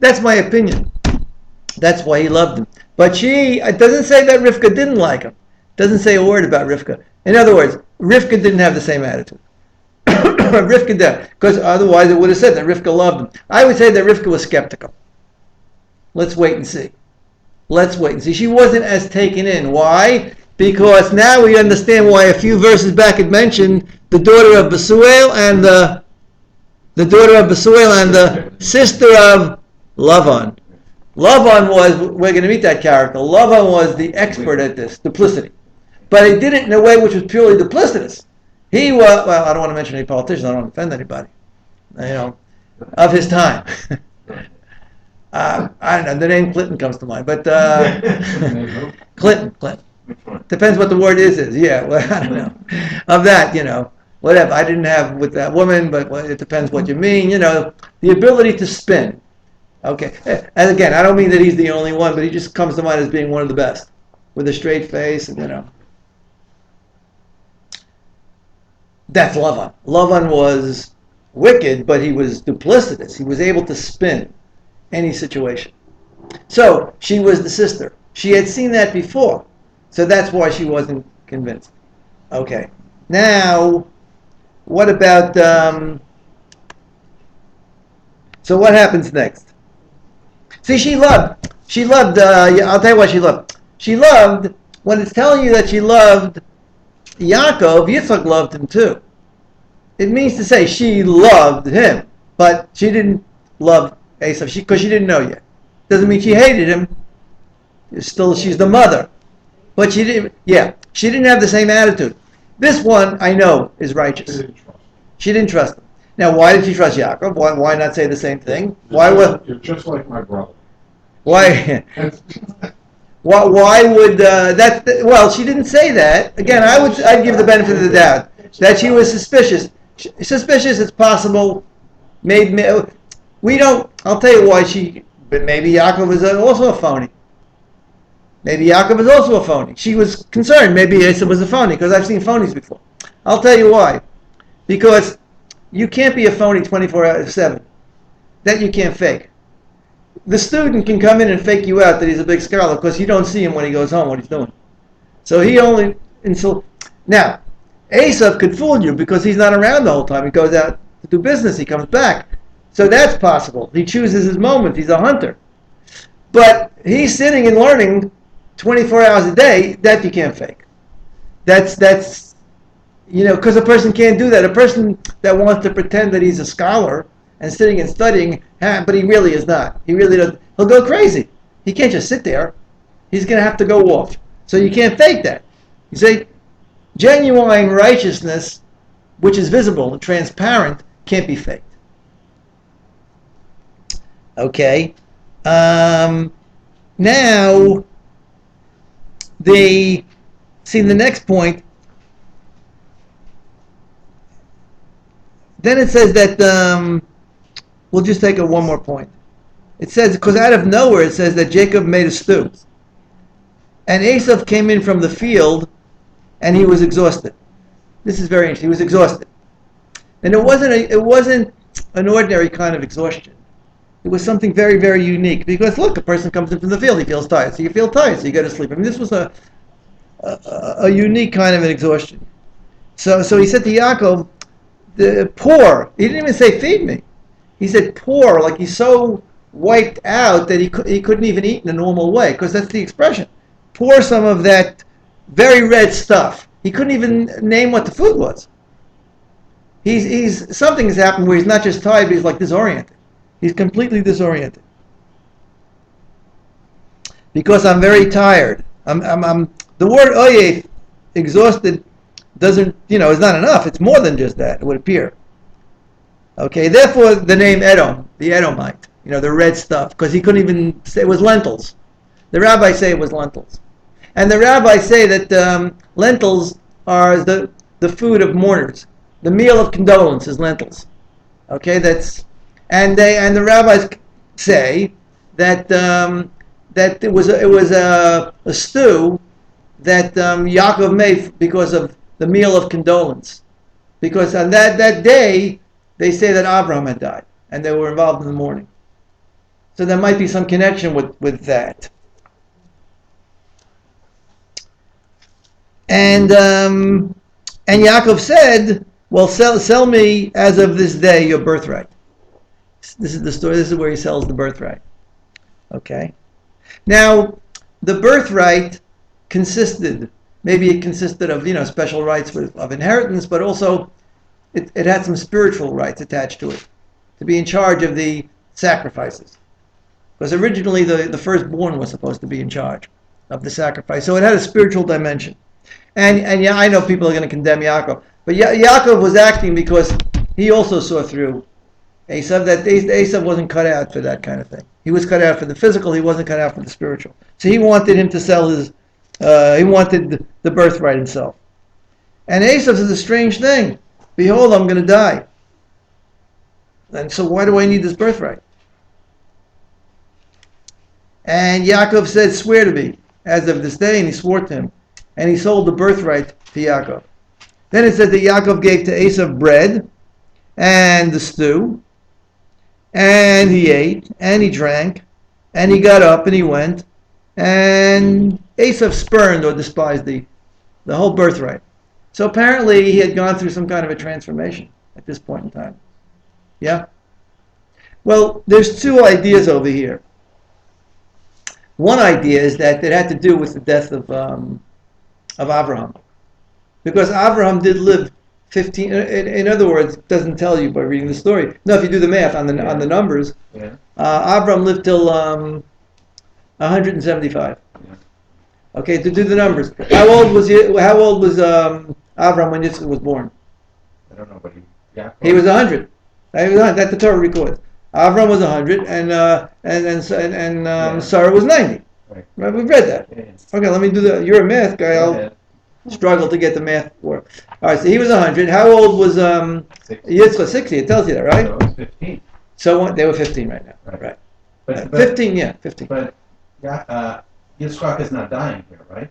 That's my opinion. That's why he loved him. But it doesn't say that Rivka didn't like him. It doesn't say a word about Rivka. In other words, Rivka didn't have the same attitude. Rivka did, because otherwise it would have said that Rivka loved him. I would say that Rivka was skeptical. Let's wait and see. She wasn't as taken in. Why? Because now we understand why a few verses back it mentioned the daughter of Besuel and the sister of Lavan. Lavan was, we're going to meet that character. Lavan was the expert at this, duplicity. But he did it in a way which was purely duplicitous. He was, well, I don't want to mention any politicians, I don't want to offend anybody, of his time. I don't know, the name Clinton comes to mind, but Clinton. Which one? Depends what the word is. Yeah, well, I don't know. Of that, whatever. I didn't have with that woman, but it depends what you mean, the ability to spin. Okay. And again, I don't mean that he's the only one, but he just comes to mind as being one of the best, with a straight face, and That's Lavan. Lavan was wicked, but he was duplicitous. He was able to spin any situation. So, she was the sister. She had seen that before. So that's why she wasn't convinced. Okay. Now, what about, so what happens next? See, she loved, I'll tell you what she loved. She loved, when it's telling you that she loved Yaakov, Yitzchak loved him too. It means to say she loved him, but she didn't love Esau because she didn't know yet. Doesn't mean she hated him. She's the mother. But she didn't have the same attitude. This one, I know, is righteous. She didn't trust him. Now, why did she trust Yaakov? Why not say the same thing? You're just like my brother. Why? Why would that? Well, she didn't say that. Again, I'd give the benefit of the doubt that she was suspicious. Suspicious, it's possible. Maybe we don't. I'll tell you why she. But maybe Yaakov is also a phony. Maybe Yaakov is also a phony. She was concerned. Maybe Esau was a phony because I've seen phonies before. I'll tell you why. Because you can't be a phony 24/7. That you can't fake. The student can come in and fake you out that he's a big scholar because you don't see him when he goes home what he's doing. So he only now Esau could fool you because he's not around the whole time. He goes out to do business. He comes back. So that's possible. He chooses his moment. He's a hunter. But he's sitting and learning 24 hours a day. That you can't fake. That's because a person can't do that. A person that wants to pretend that he's a scholar and sitting and studying, but he really is not. He really doesn't. He'll go crazy. He can't just sit there. He's going to have to go off. So you can't fake that. You see, genuine righteousness, which is visible and transparent, can't be faked. Okay. Now, the next point. Then it says that we'll just take one more point. It says because out of nowhere it says that Jacob made a stew, and Esau came in from the field, and he was exhausted. This is very interesting. He was exhausted, and it wasn't an ordinary kind of exhaustion. It was something very, very unique. Because look, a person comes in from the field, he feels tired, so you feel tired, so you go to sleep. I mean, this was a unique kind of an exhaustion. So he said to Yaakov, poor. He didn't even say feed me. He said poor, like he's so wiped out that he couldn't even eat in a normal way, because that's the expression. Pour some of that very red stuff. He couldn't even name what the food was. Something has happened where he's not just tired, but he's like disoriented. He's completely disoriented. Because I'm very tired. The word oyef, exhausted, doesn't, is not enough. It's more than just that, it would appear. Okay, therefore the name Edom, the Edomite, the red stuff, because he couldn't even say it was lentils. The rabbis say it was lentils. And the rabbis say that lentils are the food of mourners. The meal of condolence is lentils. Okay, and the rabbis say that that it was a stew that Yaakov made because of the meal of condolence, because on that day they say that Abraham had died and they were involved in the mourning. So there might be some connection with that. And Yaakov said, "Well, sell me as of this day your birthright." This is the story. This is where he sells the birthright. Okay. Now, the birthright consisted of special rights of inheritance, but also it had some spiritual rights attached to it, to be in charge of the sacrifices. Because originally the firstborn was supposed to be in charge of the sacrifice, so it had a spiritual dimension. And yeah, I know people are going to condemn Yaakov, but Yaakov was acting because he also saw through Esav, that Esav wasn't cut out for that kind of thing. He was cut out for the physical. He wasn't cut out for the spiritual. So he wanted him to sell his. He wanted the birthright himself. And Esav says a strange thing. Behold, I'm going to die. And so why do I need this birthright? And Yaakov said, swear to me as of this day, and he swore to him. And he sold the birthright to Yaakov. Then it says that Yaakov gave to Esav bread and the stew, and he ate, and he drank, and he got up and he went, and Esav spurned or despised the whole birthright. So apparently he had gone through some kind of a transformation at this point in time. Yeah? Well, there's two ideas over here. One idea is that it had to do with the death of Abraham. Because Abraham did live 15, in other words, it doesn't tell you by reading the story. No, if you do the math on the numbers, Abraham lived till 175. Okay, to do the numbers. How old was Abraham when Yitzchak was born? I don't know, but he was 100. That the Torah records. Abraham was 100, and Sarah was 90. Right, we've read that. Okay, let me do the. You're a math guy. I'll struggle to get the math for. All right, so he was 100. How old was Yitzchak? 60. It tells you that, right? So it was 15. So they were 15 right now. Right. But 15, yeah, 15. But Yitzchak is not dying here, right?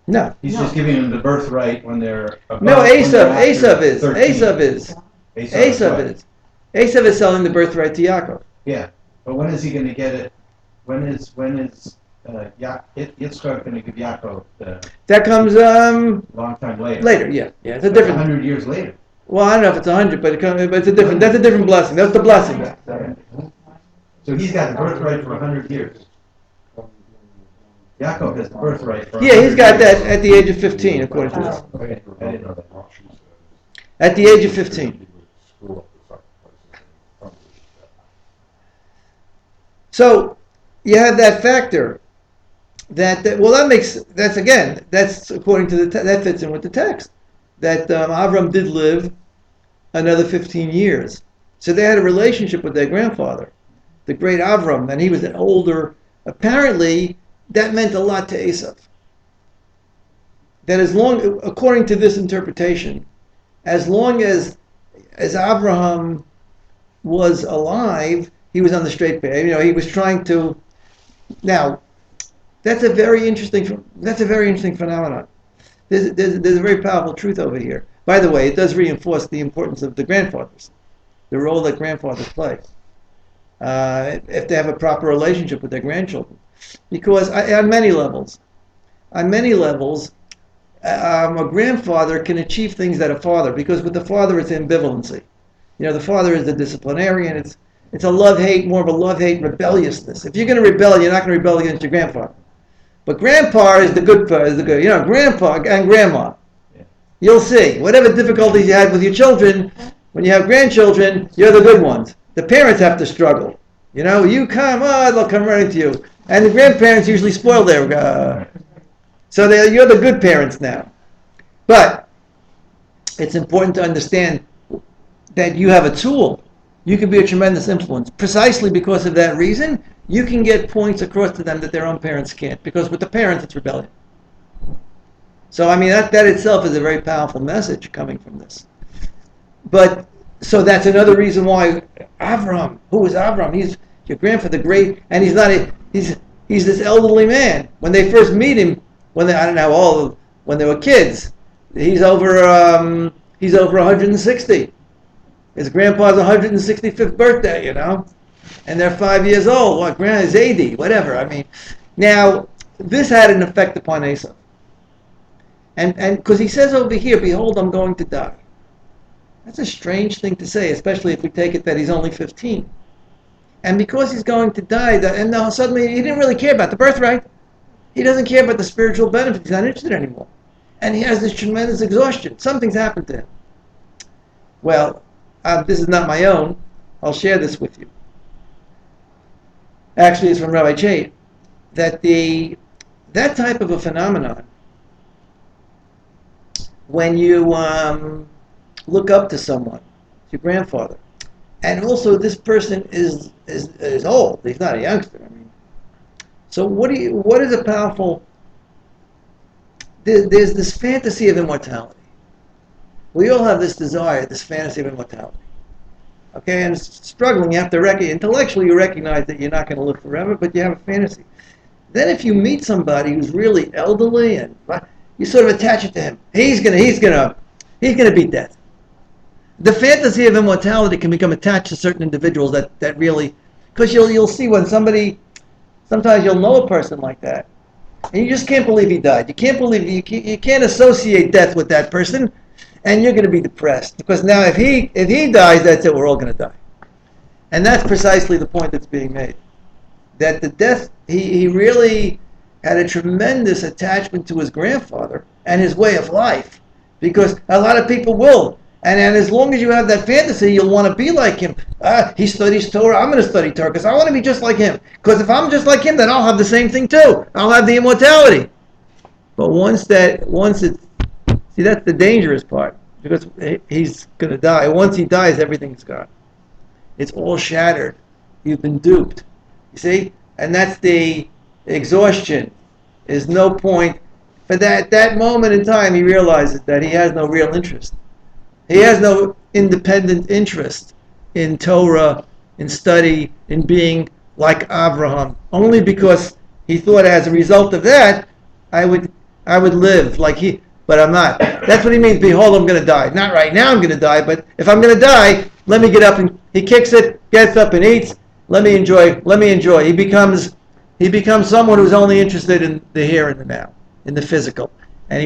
No. He's just giving them the birthright when they're above, No, Esav is. 13. Esav is. Esav is selling the birthright to Yaakov. Yeah, but when is he going to get it? When is Yitzchak going to give Yaakov that comes long time later? Later, yeah, it's a different. 100 years later. Well, I don't know if it's 100, but it's a different. That's a different blessing. That's the blessing. So he's got the birthright for 100 years. Yaakov has the birthright for. Yeah, he's got that at the age of 15, according to this. Okay, I didn't know that. At the age of 15. So you have that factor. That's according to that fits in with the text. That Avram did live another 15 years. So they had a relationship with their grandfather, the great Avram, and he was an older. Apparently, that meant a lot to Esav. That according to this interpretation, as long as Abraham was alive, he was on the straight path. He was trying to. Now, that's a very interesting phenomenon. There's a very powerful truth over here. By the way, it does reinforce the importance of the grandfathers, the role that grandfathers play, if they have a proper relationship with their grandchildren. Because on many levels, a grandfather can achieve things that a father, because with the father it's ambivalency. The father is the disciplinarian. It's a love-hate, more of a love-hate rebelliousness. If you're going to rebel, you're not going to rebel against your grandfather. But grandpa is the good. Grandpa and grandma. Yeah. You'll see. Whatever difficulties you had with your children, when you have grandchildren, you're the good ones. The parents have to struggle. You come, they'll come running to you. And the grandparents usually spoil their. So you're the good parents now. But it's important to understand that you have a tool. You can be a tremendous influence. Precisely because of that reason, you can get points across to them that their own parents can't. Because with the parents, it's rebellion. So, that itself is a very powerful message coming from this. But, so that's another reason why Avram, who is Avram? He's your grandfather, great, and he's this elderly man. When they first meet him, when they were kids, he's over 160. His grandpa's 165th birthday, and they're 5 years old. What, grandpa's 80, whatever. Now, this had an effect upon Esav. And because he says over here, behold, I'm going to die. That's a strange thing to say, especially if we take it that he's only 15. And because he's going to die, and now suddenly he didn't really care about the birthright. He doesn't care about the spiritual benefits. He's not interested anymore. And he has this tremendous exhaustion. Something's happened to him. Well, this is not my own. I'll share this with you. Actually, it's from Rabbi Chait. That type of a phenomenon when you look up to someone, your grandfather, and also this person is old. He's not a youngster. I mean, so what is a powerful? There's this fantasy of immortality. We all have this desire, this fantasy of immortality. Okay, and it's struggling. You have to intellectually you recognize that you're not going to live forever, but you have a fantasy. Then if you meet somebody who's really elderly and you sort of attach it to him, he's gonna beat death. The fantasy of immortality can become attached to certain individuals that really, because you'll see when sometimes you'll know a person like that, and you just can't believe he died. You can't believe you can't associate death with that person, and you're going to be depressed because now if he dies, that's it. We're all going to die, and that's precisely the point that's being made. That the death he really had a tremendous attachment to his grandfather and his way of life, because a lot of people will. And as long as you have that fantasy, you'll want to be like him. He studies Torah, I'm going to study Torah because I want to be just like him. Because if I'm just like him, then I'll have the same thing too. I'll have the immortality. But once that's the dangerous part, because he's going to die. Once he dies, everything's gone. It's all shattered. You've been duped. You see? And that's the exhaustion. There's no point. For that moment in time, he realizes that he has no real interest. He has no independent interest in Torah, in study, in being like Abraham. Only because he thought as a result of that, I would live like he, but I'm not. That's what he means, behold, I'm going to die. Not right now I'm going to die, but if I'm going to die, let me get up and, he kicks it, gets up and eats, let me enjoy. He becomes someone who's only interested in the here and the now, in the physical. And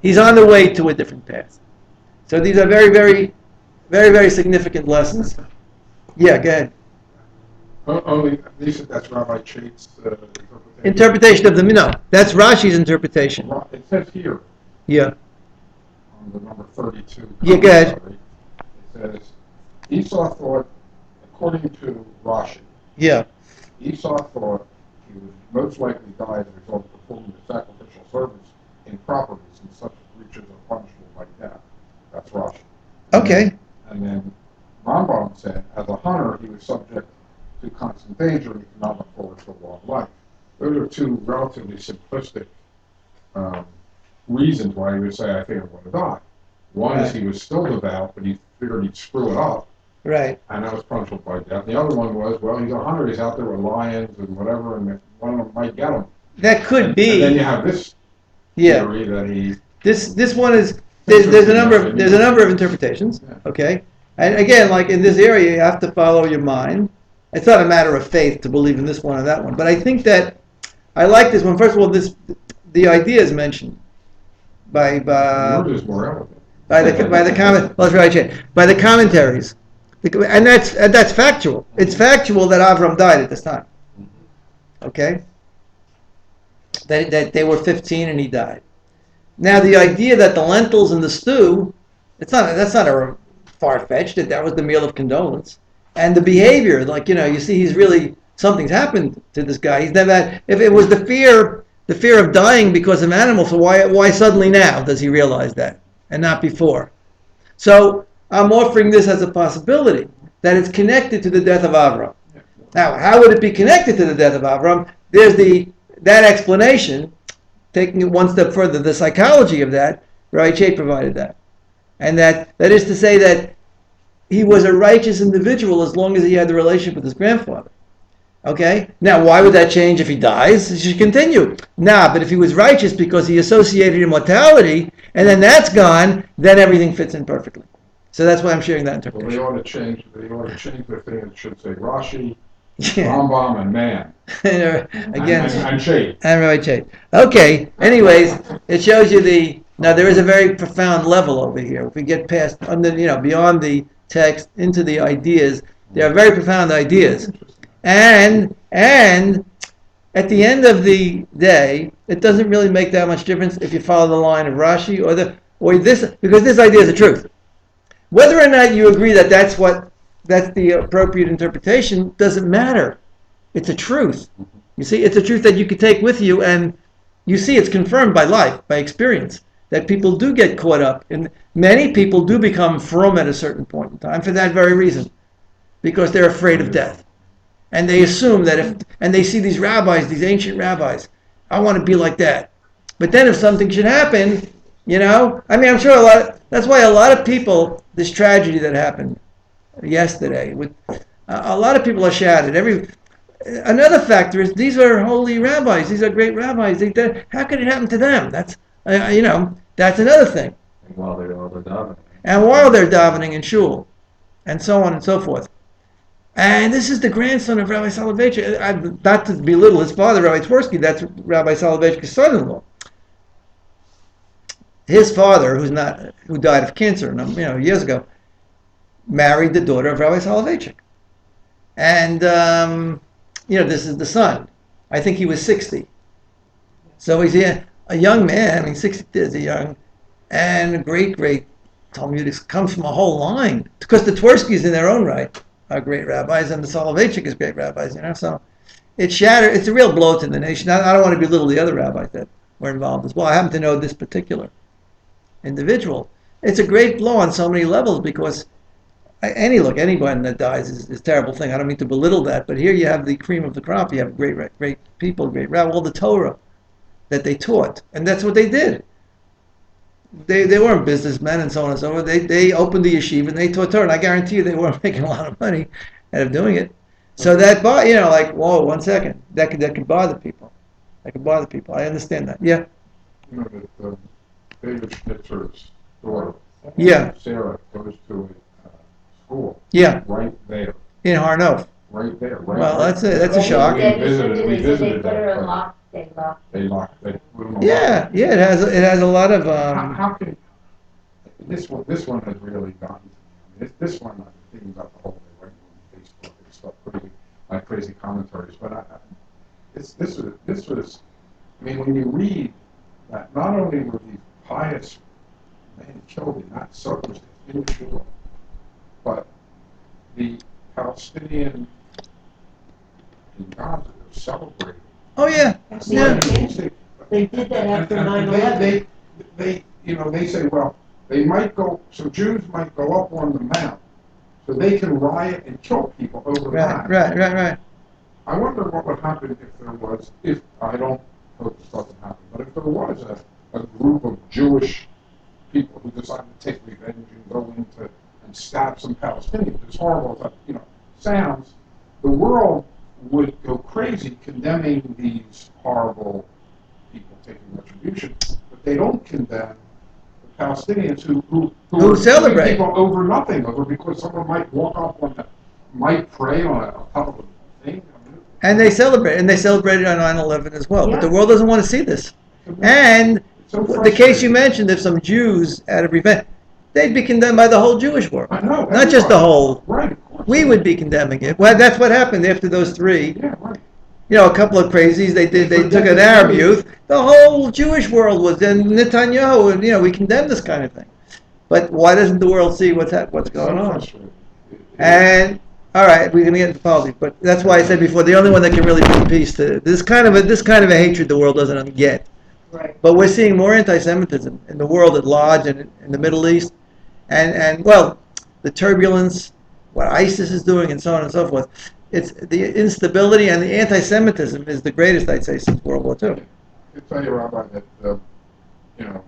he's on the way to a different path. So these are very, very, very, very significant lessons. Yeah, go ahead. Only that's Rabbi Chait's Interpretation of that's Rashi's interpretation. It says here. Yeah. On the number 32. Yeah, go ahead. It says Esau thought, according to Rashi. Yeah. Esau thought he would most likely die as a result of performing the sacrificial service in properties and such breaches of punishment like that. That's Rashi. Okay. And then Rambam said, as a hunter, he was subject to constant danger and he could not look forward to a long life. Those are two relatively simplistic reasons why he would say, I think I'm going to die. One is he was still devout, but he figured he'd screw it up. Right. And that was punishable by death. The other one was, well, he's a hunter, he's out there with lions and whatever, and one of them might get him. That could be. And then you have this theory that he... This one is... There's a number of interpretations, okay? And again, like in this area, you have to follow your mind. It's not a matter of faith to believe in this one or that one. But I think that I like this one. First of all, the idea is mentioned by the commentaries, and that's factual. It's factual that Avram died at this time. Okay, that they were 15 and he died. Now the idea that the lentils and the stew, that's not a far-fetched. That was the meal of condolence, and the behavior, like you see, he's really something's happened to this guy. He's never. If it was the fear of dying because of animals, so why suddenly now does he realize that and not before? So I'm offering this as a possibility that it's connected to the death of Avram. Now, how would it be connected to the death of Avram? There's that explanation. Taking it one step further, the psychology of that, Rabbi Cheit provided that. And that is to say that he was a righteous individual as long as he had the relationship with his grandfather. Okay? Now, why would that change if he dies? He should continue. But if he was righteous because he associated immortality, and then that's gone, then everything fits in perfectly. So that's why I'm sharing that interpretation. Well, they ought to change the thing. It should say Rashi, Rambam, and Mann. Again, and Cheit. And Rabbi Cheit. Okay. Anyways, it shows you now there is a very profound level over here. If we get past beyond the text into the ideas, there are very profound ideas. And at the end of the day, it doesn't really make that much difference if you follow the line of Rashi or this, because this idea is the truth. Whether or not you agree that that's the appropriate interpretation doesn't matter. It's a truth. You see, it's a truth that you can take with you, and you see it's confirmed by life, by experience, that people do get caught up in. Many people do become frum at a certain point in time for that very reason, because they're afraid of death. And they assume that and they see these rabbis, these ancient rabbis, I want to be like that. But then if something should happen, I'm sure that's why a lot of people, this tragedy that happened yesterday, a lot of people are shattered. Another factor is these are holy rabbis, these are great rabbis. How could it happen to them? That's another thing. And while they're davening. And while they're davening in shul, and so on and so forth. And this is the grandson of Rabbi Soloveitchik. Not to belittle his father, Rabbi Twersky, that's Rabbi Soloveitchik's son-in-law. His father, who died of cancer, years ago, married the daughter of Rabbi Soloveitchik. And, this is the son. I think he was 60. So he's a young man. 60 is a young, and a great Talmudic, comes from a whole line. Because the Twerskys in their own right are great rabbis, and the Soloveitchik is great rabbis, so it's shattered. It's a real blow to the nation. I don't want to belittle the other rabbis that were involved as well. I happen to know this particular individual. It's a great blow on so many levels, because anyone that dies is a terrible thing. I don't mean to belittle that, but here you have the cream of the crop. You have great people, great rabbis, all the Torah that they taught, and that's what they did. They weren't businessmen and so on and so forth. They opened the yeshiva and they taught Torah, and I guarantee you they weren't making a lot of money out of doing it. So that, whoa, 1 second, that could bother people. That could bother people. I understand that. Yeah. That David Schnitzer's daughter, Yeah. Sarah, goes to a school. Yeah. Right there. In Harnof. Right there. Well, that's a shock. We visited They put her in that. lock. They locked. They locked. They put them on Yeah. It has a lot of. How can this one has really gotten to me. This one, I'm thinking about the whole day, right, on Facebook and stuff, putting like crazy commentaries. But this was. I mean, when you read that, not only were these pious men killed in that circumstance in Shul, but the Palestinian in Gaza are celebrating. Oh yeah. Yeah. They did that after And 9/11. they say, well, they might go, so Jews might go up on the mount, so they can riot and kill people over that. Right. I wonder what would happen if I don't hope this doesn't happen, but if there was a group of Jewish people who decided to take revenge and go into and stab some Palestinians, as horrible as that, sounds, the world would go crazy condemning these horrible people taking retribution, but they don't condemn the Palestinians who are celebrate people over nothing, because someone might walk up on might pray on a public thing. And they celebrated on 9/11 as well. Yeah. But the world doesn't want to see this. And the case you mentioned, if some Jews out of revenge, they'd be condemned by the whole Jewish world. I know, Not just the whole. Right, of course. We would be condemning it. Well, that's what happened after those three. Yeah, right. A couple of crazies. They took an Arab youth. The whole Jewish world was in Netanyahu, and we condemn this kind of thing. But why doesn't the world see what's going on? And all right, we're going to get into politics, but that's why I said before, the only one that can really bring peace to this kind of a hatred the world doesn't get. Right. But we're seeing more anti-Semitism in the world at large and in the Middle East, and the turbulence, what ISIS is doing, and so on and so forth. It's the instability and the anti-Semitism is the greatest, I'd say, since World War II. I tell you, Rabbi, that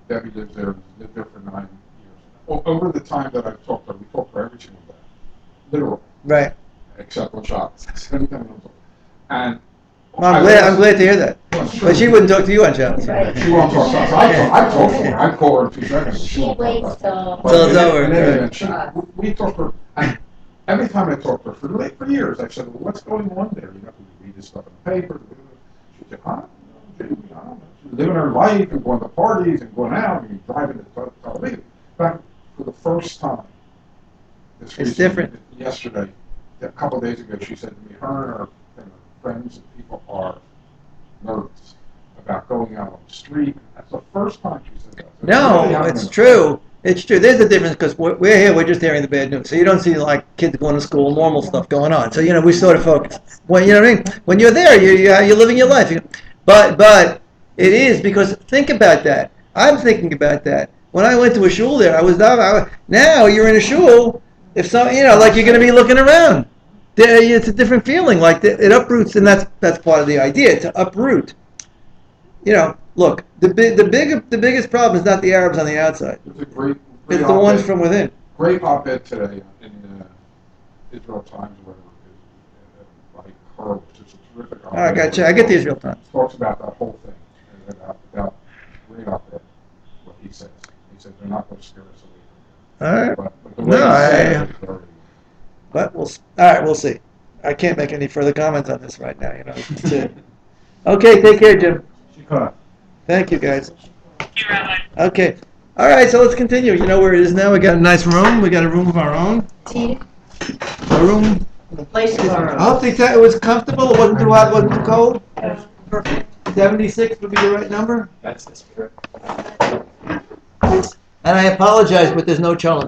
Debbie lives there for 9 years. Over the time that I've talked to her, we talked to her every single day, literally, Right. except on Shabbos. And I'm glad to hear that. But she wouldn't talk to you on Shabbos. Right. She won't talk Shabbos. I've talked to her. I'd call her in 2 seconds. She won't talk waits about it. till. Till it's over, And then right. we talked to her, and every time I talked to her, for years, I said, well, what's going on there? You read this stuff in the paper. She said, she's living her life and going to parties and going out and driving to Tel Aviv. But for the first time, It's different. Yesterday, a couple of days ago, she said to me, her and her friends and people are nervous about going out on the street. That's the first time she said that. So No, really it's true. It's true. There's a difference because we're here. We're just hearing the bad news. So you don't see like kids going to school, normal stuff going on. So we sort of focus. When what I mean. When you're there, you're living your life. But it is because think about that. I'm thinking about that. When I went to a shul there, now you're in a shul. If some, like you're going to be looking around. It's a different feeling. Like it uproots, and that's part of the idea to uproot. Look, the biggest problem is not the Arabs on the outside. It's a great It's the ones from within. Great op-ed today in Israel Times, whatever it is, by Herb, which is a terrific op-ed. I got you. I get the Israel Times. Talks about that whole thing, and about great op-ed, what he says. He said they're not going to scare us away from All right. it. But the way he said it is very... But all right, we'll see. I can't make any further comments on this right now. Okay, take care, Jim. Thank you, guys. Okay. All right, so let's continue. You know where it is now? We got a nice room. We got a room of our own. A room. The place of our I own. hope it was comfortable. It wasn't too hot. Wasn't too cold. Perfect. 76 would be the right number. That's the spirit. And I apologize, but there's no Charlie.